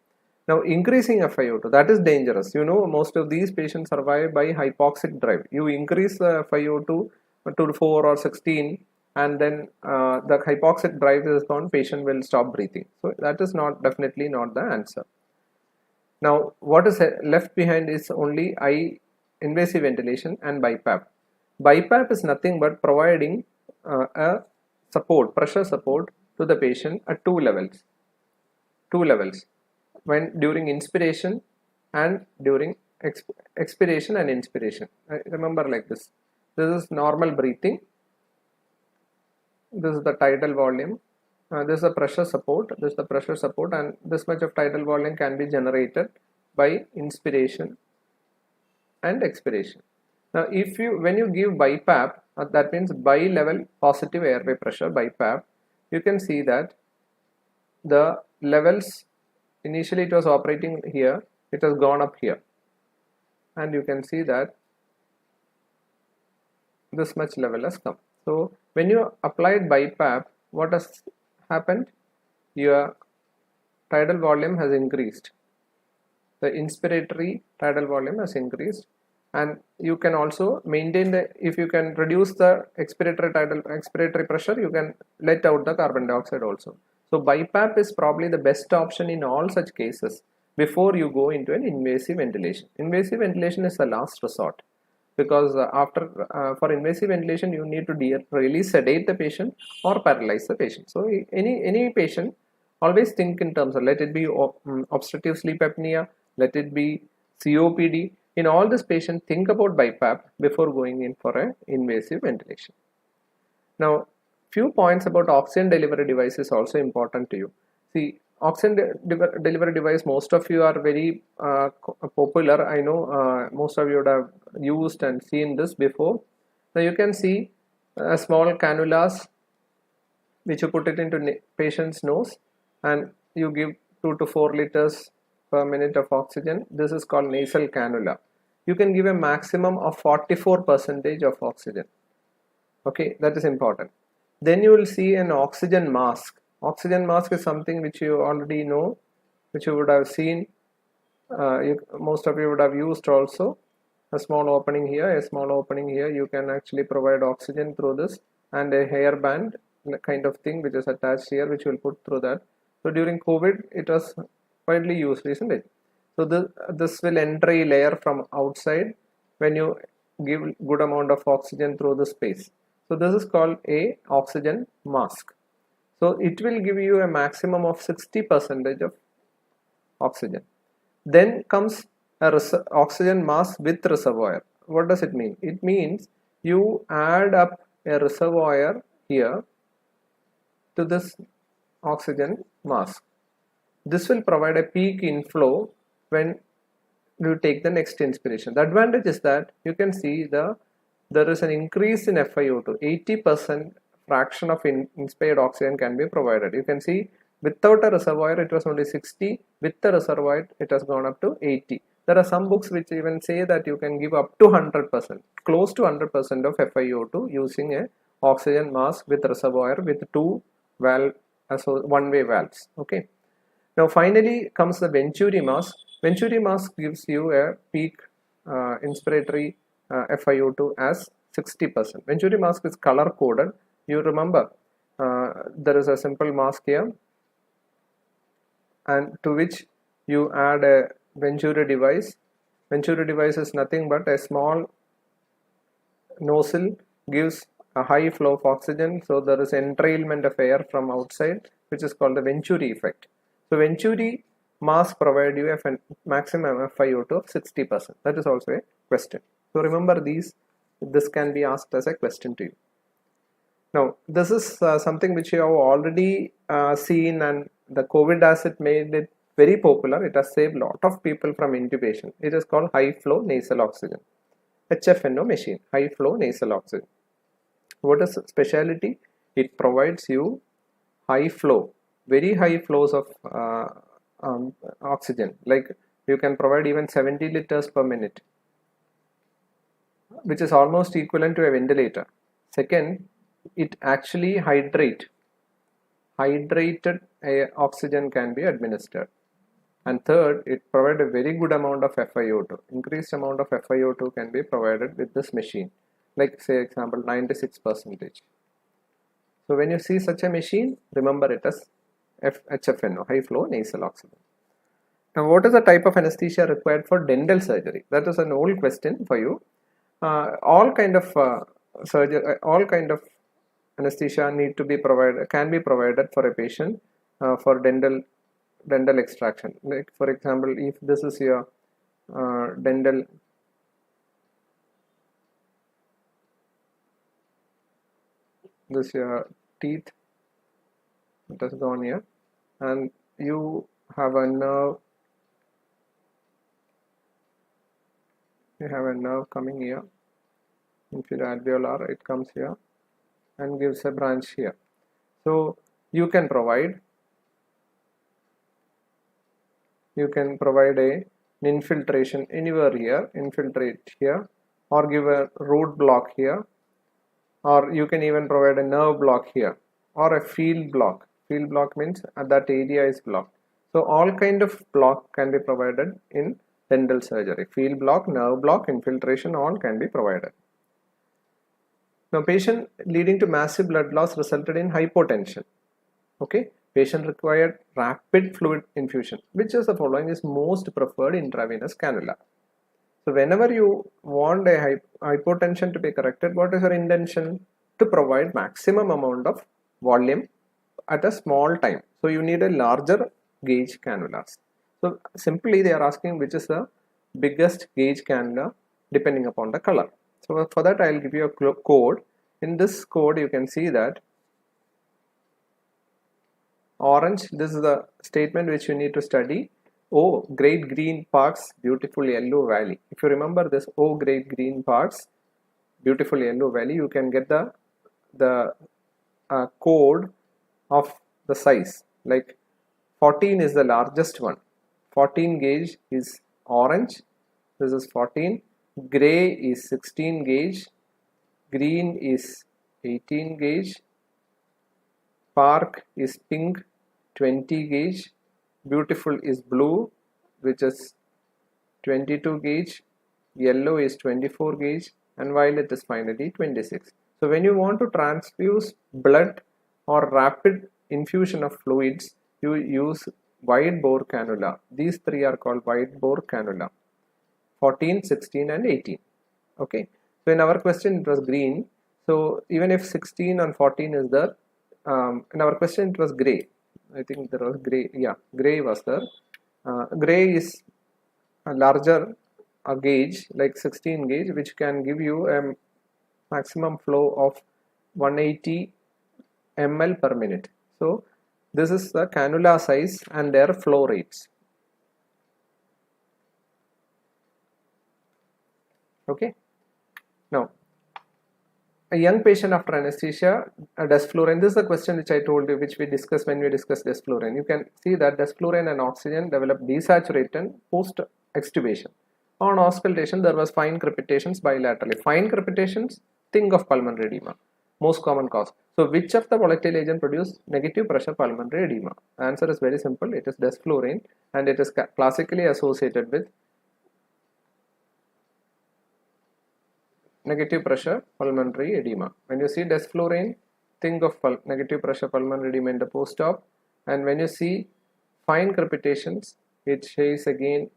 Now increasing FiO2, that is dangerous. You know, most of these patients survive by hypoxic drive. You increase the FiO2 to 4 or 16, and then the hypoxic drive is gone, patient will stop breathing. So that is definitely not the answer. Now what is left behind is only invasive ventilation and BiPAP. BiPAP is nothing but providing a pressure support to the patient at two levels, when during inspiration and during expiration and inspiration. Remember, like this is normal breathing, this is the tidal volume, this is the pressure support, and this much of tidal volume can be generated by inspiration and expiration. Now when you give BiPAP, that means bi-level positive airway pressure, BiPAP, you can see that the levels, initially it was operating here, it has gone up here, and you can see that this much level has come. So when you applied BiPAP, what has happened? Your tidal volume has increased, the inspiratory tidal volume has increased, and you can also maintain if you can reduce the expiratory pressure, you can let out the carbon dioxide also. So BiPAP is probably the best option in all such cases before you go into an invasive ventilation. Invasive ventilation is the last resort, because for invasive ventilation you need to really sedate the patient or paralyze the patient. So any patient, always think in terms of, let it be obstructive sleep apnea, let it be COPD. In all this patient, think about BiPAP before going in for an invasive ventilation. Now, few points about oxygen delivery device is also important to you. See, oxygen delivery device, most of you are very popular. I know most of you would have used and seen this before. Now you can see small cannulas which you put it into patient's nose, and you give 2 to 4 liters per minute of oxygen. This is called nasal cannula. You can give a maximum of 44% of oxygen. Okay, that is important. Then you will see an oxygen mask. Oxygen mask is something which you already know, which you would have seen. Most of you would have used also. A small opening here, a small opening here. You can actually provide oxygen through this, and a hairband kind of thing which is attached here, which you will put through that. So during COVID, it was widely used, isn't it? So this will enter a layer from outside when you give good amount of oxygen through the space. So this is called a oxygen mask. So it will give you a maximum of 60% of oxygen. Then comes a oxygen mask with reservoir. What does it mean? It means you add up a reservoir here to this oxygen mask. This will provide a peak inflow when you take the next inspiration. The advantage is that you can see there is an increase in FiO2. 80% fraction of inspired oxygen can be provided. You can see without a reservoir it was only 60, with the reservoir it has gone up to 80. There are some books which even say that you can give up to 100%, close to 100% of FiO2 using a oxygen mask with reservoir with 2 valve so one-way valves. Okay. Now finally comes the Venturi mask. Venturi mask gives you a peak inspiratory FiO2 as 60%. Venturi mask is color coded. You remember there is a simple mask here, and to which you add a Venturi device. Venturi device is nothing but a small nozzle, gives a high flow of oxygen, so there is entrailment of air from outside, which is called the Venturi effect. So Venturi mask provide you a maximum FiO2 of 60%. That is also a question. So remember these. This can be asked as a question to you. Now this is something which you have already seen, and the COVID as it made it very popular. It has saved a lot of people from intubation. It is called high flow nasal oxygen. HFNO machine, high flow nasal oxygen. What is speciality? It provides you high flow, very high flows of oxygen, like you can provide even 70 liters per minute, which is almost equivalent to a ventilator. Second, it actually hydrated oxygen can be administered. And third, it provides a very good amount of FiO2. Increased amount of FiO2 can be provided with this machine, like say example 96%. So when you see such a machine, remember it as HFNO, high flow nasal oxygen. Now what is the type of anesthesia required for dental surgery? That is an old question for you. All kind of anesthesia need to be provided, can be provided for a patient for dental extraction. Like for example, if this is your dental this your teeth, it has gone here, and you have a nerve, coming here, inferior alveolar, it comes here and gives a branch here. So you can provide an infiltration anywhere here, infiltrate here, or give a root block here, or you can even provide a nerve block here, or a field block. Field block means that area is blocked. So all kind of block can be provided in dental surgery. Field block, nerve block, infiltration, all can be provided. Now patient leading to massive blood loss resulted in hypotension. Okay, patient required rapid fluid infusion. Which of the following is most preferred intravenous cannula? So whenever you want a hypotension to be corrected, what is your intention? To provide maximum amount of volume at a small time. So you need a larger gauge cannulas. So simply they are asking which is the biggest gauge cannula depending upon the color. So for that I will give you a code. In this code you can see that orange, this is the statement which you need to study. Oh, great green parks, beautiful yellow valley. If you remember this, oh, great green parks, beautiful yellow valley, you can get the code of the size. Like 14 is the largest one. 14 gauge is orange. This is 14. Gray is 16 gauge. Green is 18 gauge. Park is pink, 20 gauge. Beautiful is blue, which is 22 gauge. Yellow is 24 gauge, and violet is finally 26. So when you want to transfuse blood or rapid infusion of fluids, you use wide bore cannula. These three are called wide bore cannula: 14, 16 and 18. Okay, so in our question it was green. So even if 16 and 14 is there, in our question it was gray. I think there was gray. Yeah, gray was there. Gray is a larger gauge, like 16 gauge, which can give you a maximum flow of 180 ml per minute. So this is the cannula size and their flow rates. Okay. Now, a young patient after anesthesia, desflurane. This is the question which I told you, which we discussed when we discussed desflurane. You can see that desflurane and oxygen develop desaturation post extubation. On auscultation, there was fine crepitations bilaterally. Fine crepitations, think of pulmonary edema. most common cause. So which of the volatile agent produce negative pressure pulmonary edema? The answer is very simple. It is desflurane, and it is classically associated with negative pressure pulmonary edema. When you see desflurane, think of negative pressure pulmonary edema in the post-op, and when you see fine crepitations, it says again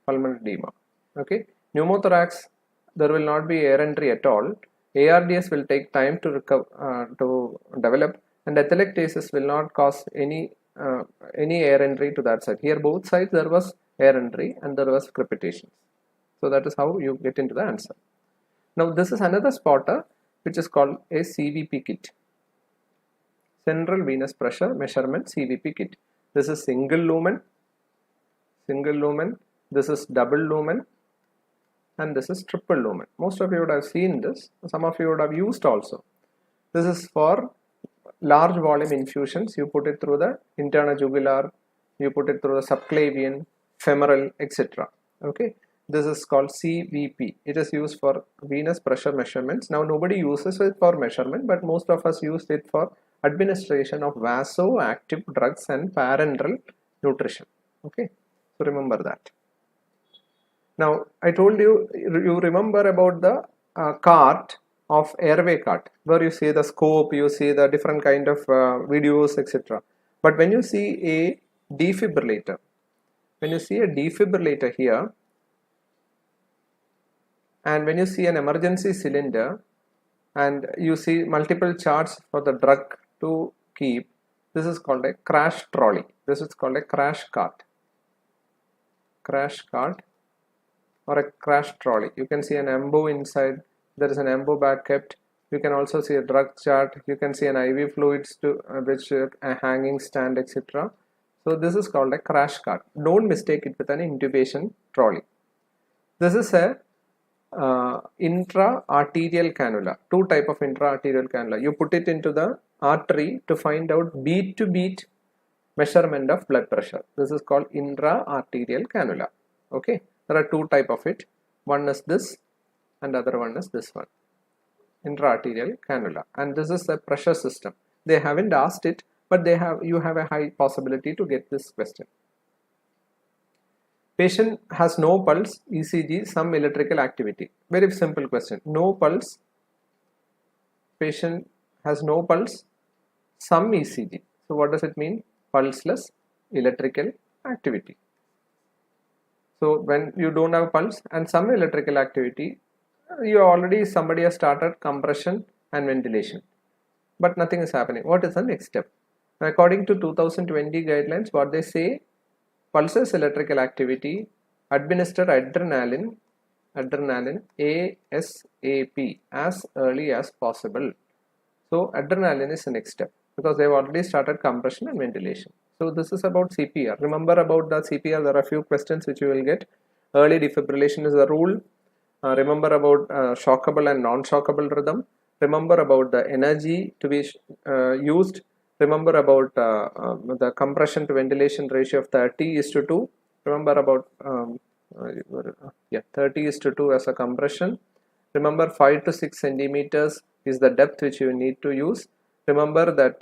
pulmonary edema. Okay, pneumothorax, there will not be air entry at all. ARDS will take time to recover, to develop, and atelectasis will not cause any air entry to that side. Here both sides there was air entry and there was crepitations. So that is how you get into the answer. Now this is another spotter which is called a CVP kit. Central venous pressure measurement CVP kit. This is single lumen, this is double lumen, and this is triple lumen. Most of you would have seen this, some of you would have used also. This is for large volume infusions. You put it through the internal jugular, you put it through the subclavian, femoral, etc. Okay, this is called CVP. It is used for venous pressure measurements. Now nobody uses it for measurement, but most of us use it for administration of vasoactive drugs and parenteral nutrition. Okay, so remember that. Now I told you, you remember about the cart of Airway Card, where you see the scope, you see the different kind of videos, etc. But when you see a defibrillator, here, and when you see an emergency cylinder, and you see multiple charts for the drug to keep, this is called a crash trolley. This is called a crash cart or a crash trolley. You can see an embo inside. There is an embo bag kept. You can also see a drug chart. You can see an IV fluids to which a hanging stand, etc. So this is called a crash cart. Don't mistake it with an intubation trolley. This is a intra-arterial cannula. Two type of intra-arterial cannula. You put it into the artery to find out beat to beat measurement of blood pressure. This is called intra-arterial cannula. Okay, there are two type of it. One is this and other one is this one, intra-arterial cannula, and this is a pressure system. They haven't asked it, but you have a high possibility to get this question. Patient has no pulse, ECG, some electrical activity. Very simple question. No pulse, patient has no pulse, some ECG. So what does it mean? Pulseless electrical activity. So when you don't have pulse and some electrical activity, somebody has started compression and ventilation, but nothing is happening. What is the next step? According to 2020 guidelines, what they say, pulses electrical activity, administer adrenaline ASAP as early as possible. So adrenaline is the next step because they have already started compression and ventilation. So this is about CPR. Remember about the CPR, there are a few questions which you will get. Early defibrillation is the rule. Remember about shockable and non-shockable rhythm. Remember about the energy to be used. Remember about the compression to ventilation ratio of 30:2. Remember about 30:2 as a compression. Remember 5 to 6 centimeters is the depth which you need to use. Remember that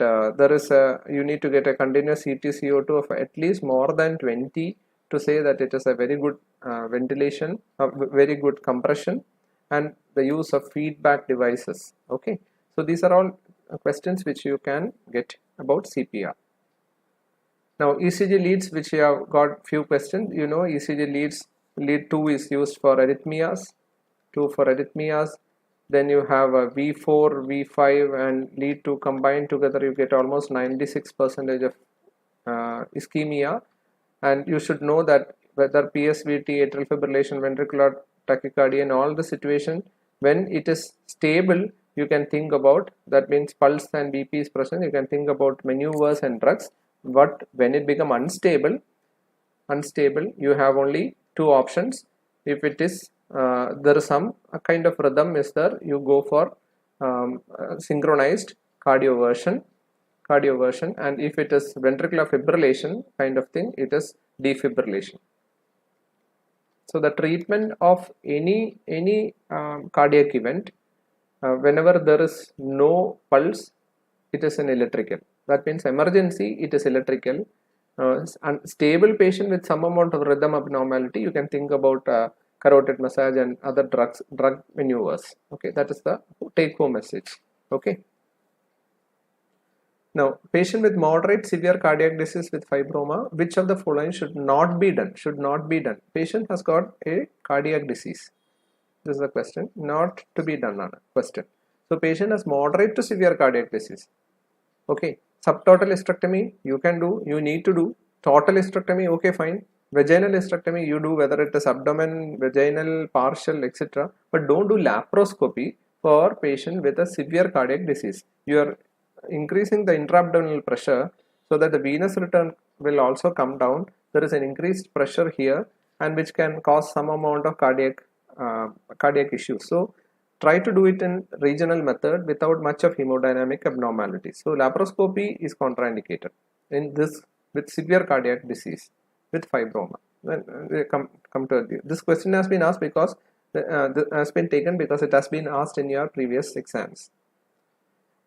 you need to get a continuous EtCO2 of at least more than 20 to say that it is a very good ventilation, very good compression, and the use of feedback devices. Okay, so these are all questions which you can get about CPR. Now ECG leads, which you have got few questions. You know, ECG leads, lead 2 is used for arrhythmias, 2 for arrhythmias. Then you have a V4, V5 and lead 2 combined together, you get almost 96% of ischemia. And you should know that whether PSVT, atrial fibrillation, ventricular tachycardia, in all the situation, when it is stable, you can think about, that means pulse and BP is present, you can think about maneuvers and drugs. But when it become unstable, you have only 2 options. If it is there is some kind of rhythm is there, you go for synchronized cardioversion, and if it is ventricular fibrillation kind of thing, it is defibrillation. So the treatment of any cardiac event, whenever there is no pulse, it is an electrical. That means emergency, it is electrical. And stable patient with some amount of rhythm abnormality, you can think about carotid massage and other drug maneuvers. Okay, that is the take home message. Okay. Now, patient with moderate severe cardiac disease with fibroma, which of the following should not be done? Should not be done. Patient has got a cardiac disease. This is the question, not to be done question. So, patient has moderate to severe cardiac disease. Okay, subtotal hysterectomy you can do, you need to do. Total hysterectomy, okay, fine. Vaginal hysterectomy you do, whether it is abdomen, vaginal, partial, etc. But don't do laparoscopy for patient with a severe cardiac disease. You are increasing the intra-abdominal pressure so that the venous return will also come down. There is an increased pressure here, and which can cause some amount of cardiac issues. So try to do it in regional method without much of hemodynamic abnormalities. So laparoscopy is contraindicated in this with severe cardiac disease with fibroma. Then come to this question has been asked because has been taken because it has been asked in your previous exams.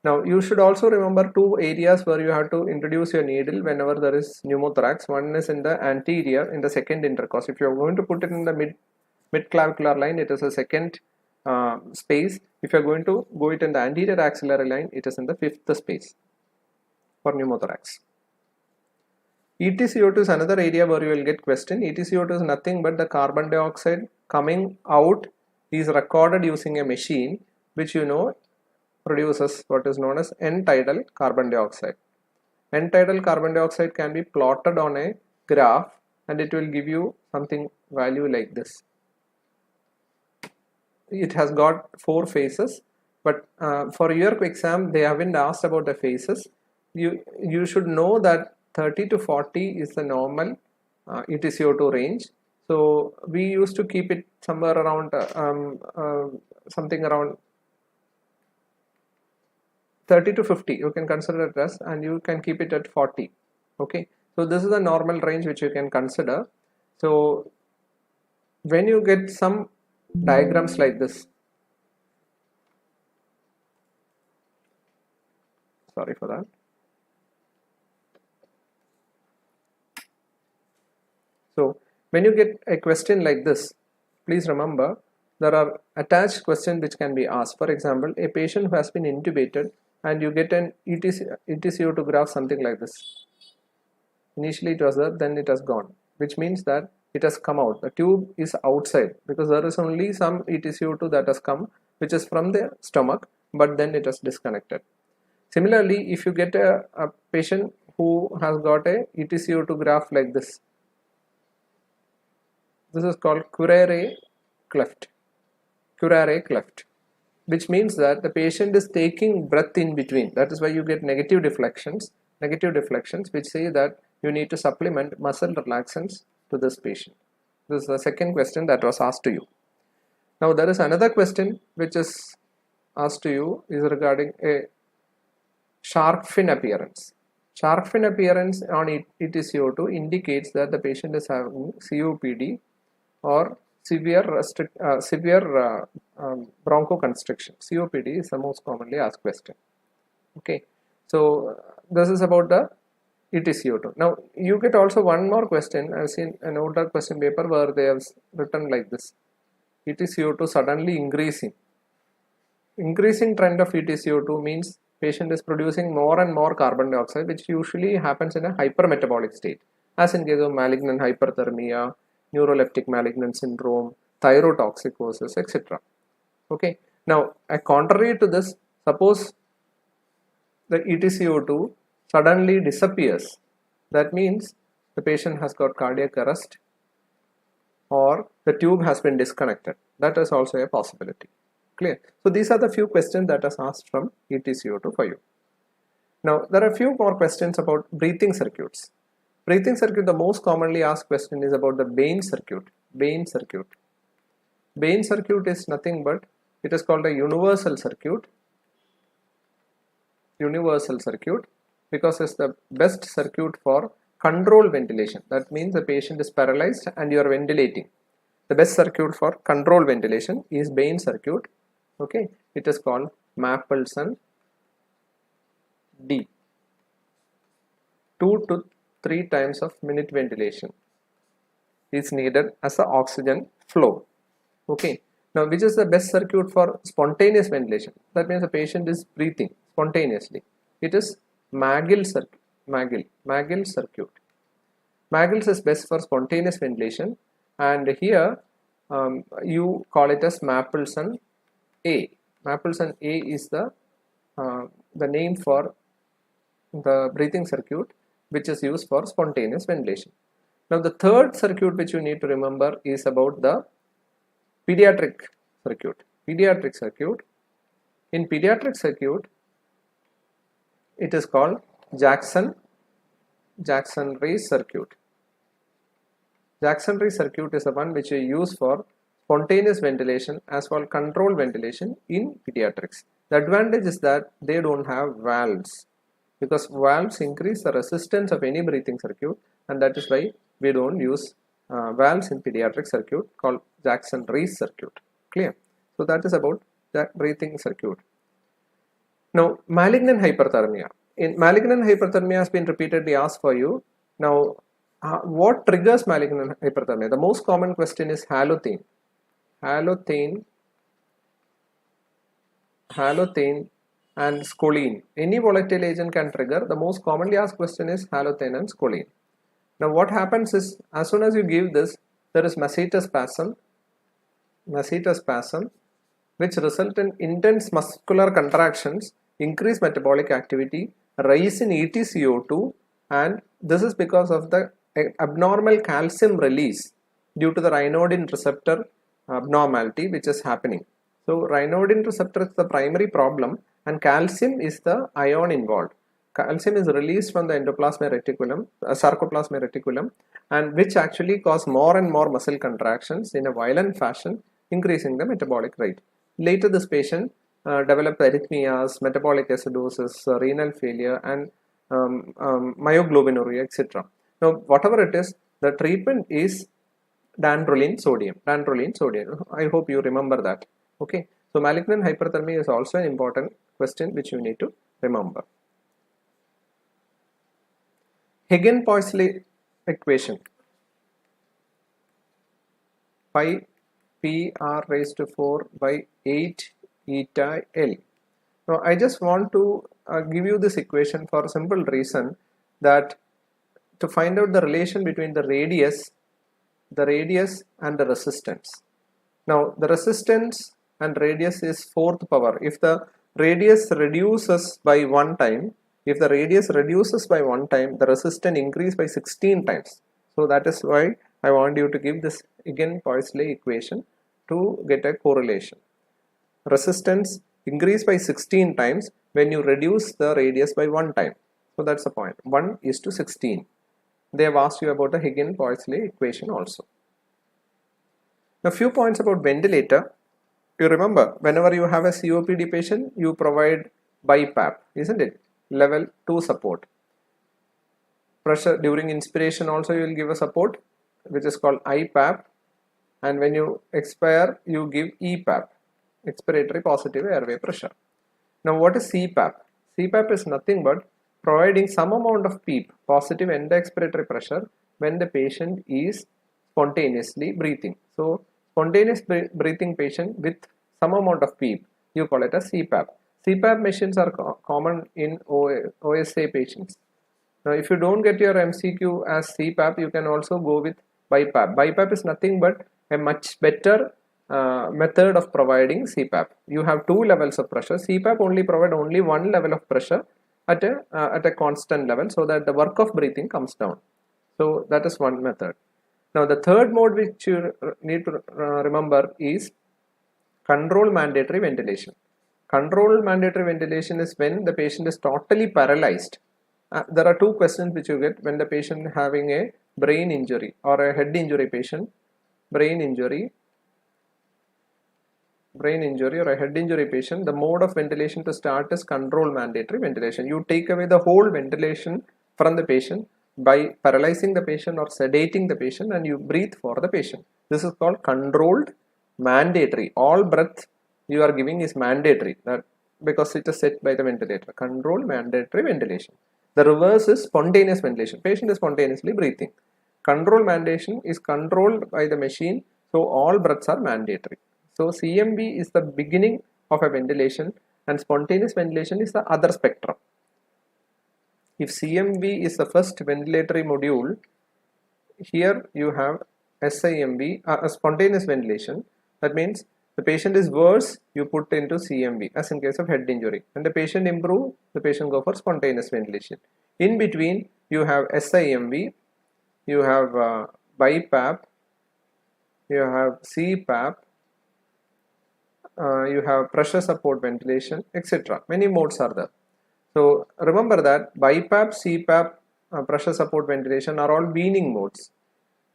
Now you should also remember two areas where you have to introduce your needle whenever there is pneumothorax. One is in the anterior, in the second intercostal. If you are going to put it in the mid clavicular line, it is a second space. If you are going to go it in the anterior axillary line, it is in the fifth space for pneumothorax. EtCO2 is another area where you will get question. EtCO2 is nothing but the carbon dioxide coming out is recorded using a machine which produces what is known as end-tidal carbon dioxide. End-tidal carbon dioxide can be plotted on a graph and it will give you something value like this. It has got 4 phases, but for your exam they haven't asked about the phases. You should know that 30 to 40 is the normal EtCO2 range. So we used to keep it somewhere around something around 30 to 50 you can consider it as, and you can keep it at 40. Okay, so this is the normal range which you can consider. So when you get some diagrams like this, sorry for that. So when you get a question like this, please remember there are attached questions which can be asked. For example, a patient who has been intubated and you get an EtCO2 graph something like this. Initially it was there, then it has gone, which means that it has come out. The tube is outside because there is only some EtCO2 that has come, which is from the stomach, but then it has disconnected. Similarly, if you get a patient who has got a EtCO2 graph like this, this is called curare cleft, which means that the patient is taking breath in between. That is why you get negative deflections which say that you need to supplement muscle relaxants to this patient. This is the second question that was asked to you. Now there is another question which is asked to you is regarding a shark fin appearance. Shark fin appearance on EtCO2 indicates that the patient is having COPD or severe bronchoconstriction. COPD is the most commonly asked question. Okay, so this is about the EtCO2. Now you get also one more question. I've seen an older question paper where they have written like this: EtCO2 suddenly increasing trend of EtCO2 means patient is producing more and more carbon dioxide, which usually happens in a hypermetabolic state, as in case of malignant hyperthermia, neuroleptic malignant syndrome, thyrotoxicosis, etc. Okay, now contrary to this, suppose the EtCO2 suddenly disappears, that means the patient has got cardiac arrest or the tube has been disconnected. That is also a possibility. Clear? So these are the few questions that is asked from EtCO2 for you. Now there are a few more questions about breathing circuits. Breathing circuit, the most commonly asked question is about the Bain circuit. Bain circuit is nothing but it is called a universal circuit because it's the best circuit for control ventilation. That means the patient is paralyzed and you are ventilating. The best circuit for control ventilation is Bain circuit. Okay, it is called Mapleson D. 2 to 3 times of minute ventilation is needed as the oxygen flow. Okay. Now, which is the best circuit for spontaneous ventilation? That means the patient is breathing spontaneously. It is Magill circuit. Magill circuit. Magill's is best for spontaneous ventilation, and here you call it as Mapleson A. Mapleson A is the name for the breathing circuit which is used for spontaneous ventilation. Now, the third circuit which you need to remember is about the pediatric circuit. Pediatric circuit. In pediatric circuit, it is called Jackson-Rees circuit. Jackson-Rees circuit is the one which you use for spontaneous ventilation as well controlled ventilation in pediatrics. The advantage is that they don't have valves, because valves increase the resistance of any breathing circuit, and that is why we don't use valves in pediatric circuit called Jackson-Rees circuit. Clear? So that is about the breathing circuit. Now, malignant hyperthermia. In malignant hyperthermia has been repeatedly asked for you. Now, what triggers malignant hyperthermia? The most common question is halothane. Halothane and scoline. Any volatile agent can trigger. The most commonly asked question is halothane and scoline. Now, what happens is, as soon as you give this, there is masseter spasm, which result in intense muscular contractions, increased metabolic activity, rise in EtCO2, and this is because of the abnormal calcium release due to the ryanodine receptor abnormality which is happening. So, ryanodine receptor is the primary problem, and calcium is the ion involved. Calcium is released from the endoplasmic reticulum, sarcoplasmic reticulum, and which actually cause more and more muscle contractions in a violent fashion, increasing the metabolic rate. Later, this patient develop arrhythmias, metabolic acidosis, renal failure, and myoglobinuria, etc. Now, whatever it is, the treatment is dandrolene sodium. I hope you remember that. Okay. So, malignant hyperthermia is also an important question which you need to remember. Hagen-Poiseuille equation. 5 PR raised to 4 by 8 eta L. Now, I just want to give you this equation for a simple reason, that to find out the relation between the radius and the resistance. Now, the resistance and radius is 4th power. If the radius reduces by 1 time, the resistance increases by 16 times. So that is why I want you to give this Hagen-Poiseuille equation to get a correlation. Resistance increase by 16 times when you reduce the radius by 1 time. So that's the point. 1:16. They have asked you about the Hagen-Poiseuille equation also. A few points about ventilator. You remember, whenever you have a COPD patient, you provide BiPAP, isn't it? Level 2 support. Pressure during inspiration also you will give a support, which is called IPAP, and when you expire you give EPAP, expiratory positive airway pressure. Now, what is CPAP? CPAP is nothing but providing some amount of PEEP, positive end expiratory pressure, when the patient is spontaneously breathing. So, spontaneous breathing patient with some amount of PEEP, you call it as CPAP. CPAP machines are common in OSA patients. Now, if you don't get your MCQ as CPAP, you can also go with BiPAP. BiPAP is nothing but a much better method of providing CPAP. You have 2 levels of pressure. CPAP only provide only 1 level of pressure at a constant level, so that the work of breathing comes down. So that is one method. Now, the third mode which you need to remember is controlled mandatory ventilation. Controlled mandatory ventilation is when the patient is totally paralyzed. There are 2 questions which you get when the patient having a brain injury or a head injury patient. Brain injury or a head injury patient, the mode of ventilation to start is controlled mandatory ventilation. You take away the whole ventilation from the patient by paralyzing the patient or sedating the patient, and you breathe for the patient. This is called controlled mandatory. All breath you are giving is mandatory, that because it is set by the ventilator. Controlled mandatory ventilation. The reverse is spontaneous ventilation. Patient is spontaneously breathing. Controlled ventilation is controlled by the machine, so all breaths are mandatory. So CMV is the beginning of a ventilation and spontaneous ventilation is the other spectrum. If CMV is the first ventilatory module, here you have SIMV, spontaneous ventilation. That means the patient is worse, you put into CMV, as in case of head injury. When the patient improve, the patient go for spontaneous ventilation. In between, you have SIMV, you have BiPAP, you have CPAP, you have pressure support ventilation, etc. Many modes are there. So remember that BiPAP, CPAP, pressure support ventilation are all weaning modes.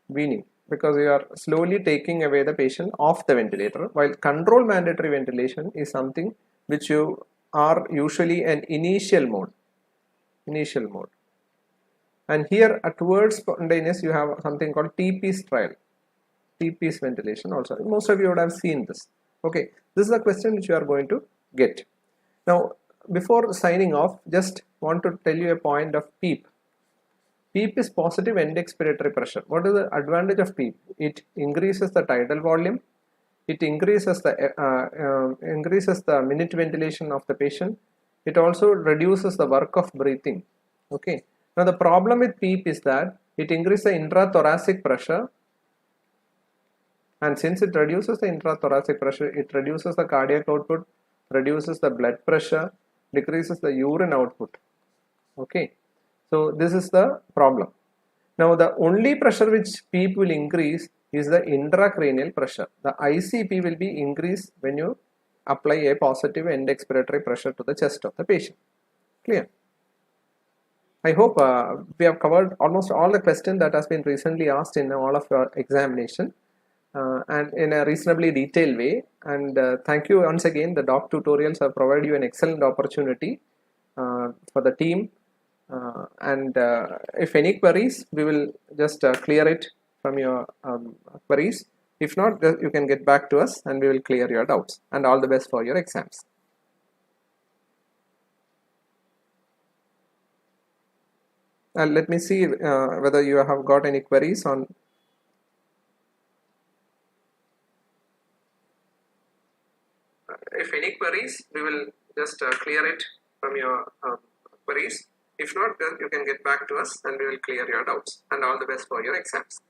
Weaning, because you are slowly taking away the patient off the ventilator, while control mandatory ventilation is something which you are usually an initial mode. And here towards spontaneous you have something called T-piece trial, T-piece ventilation also. Most of you would have seen this. Okay, this is a question which you are going to get. Now before signing off, just want to tell you a point of PEEP. PEEP is positive end expiratory pressure. What is the advantage of PEEP? It increases the tidal volume. It increases the minute ventilation of the patient. It also reduces the work of breathing. Okay. Now the problem with PEEP is that it increases the intrathoracic pressure, and since it reduces the intrathoracic pressure, it reduces the cardiac output, reduces the blood pressure, decreases the urine output. Okay. So this is the problem. Now the only pressure which PEEP will increase is the intracranial pressure. The ICP will be increased when you apply a positive end expiratory pressure to the chest of the patient. Clear? I hope we have covered almost all the questions that has been recently asked in all of your examination and in a reasonably detailed way. And thank you once again. The DocTutorials have provided you an excellent opportunity for the team. If any queries, we will just clear it from your queries. If not, you can get back to us and we will clear your doubts. And all the best for your exams. Let me see whether you have got any queries on. If any queries, we will just clear it from your queries. If not, then you can get back to us and we will clear your doubts. And all the best for your exams.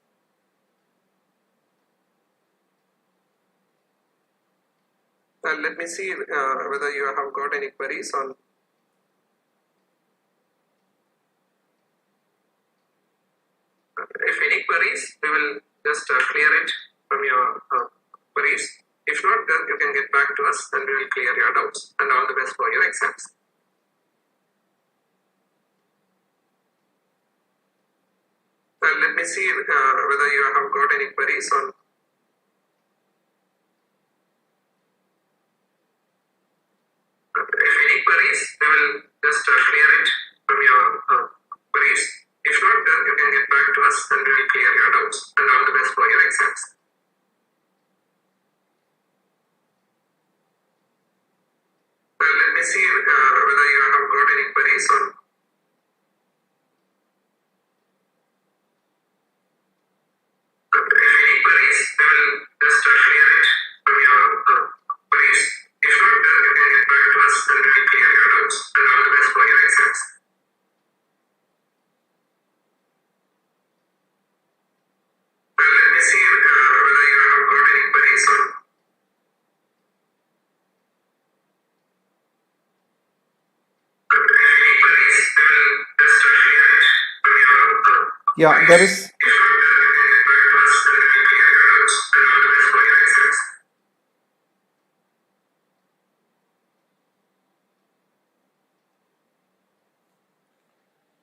Let me see whether you have got any queries on. If any queries, we will just clear it from your queries. If not, then you can get back to us and we will clear your doubts. And all the best for your exams. Let me see whether you have got any queries on. If any queries, we will just clear it from your queries. If not, then you can get back to us and we will clear your doubts. And all the best for your exams. Let me see whether you have got any queries on. If any queries, we will just clear it from your queries. If not, then you can get back to us and we will clear your doubts. And all the best for your exams. Let me see whether you have got any queries on. If any queries, we will just clear it from your Yeah, there is.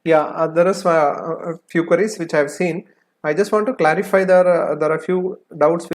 Yeah, there is a few queries which I have seen. I just want to clarify there are a few doubts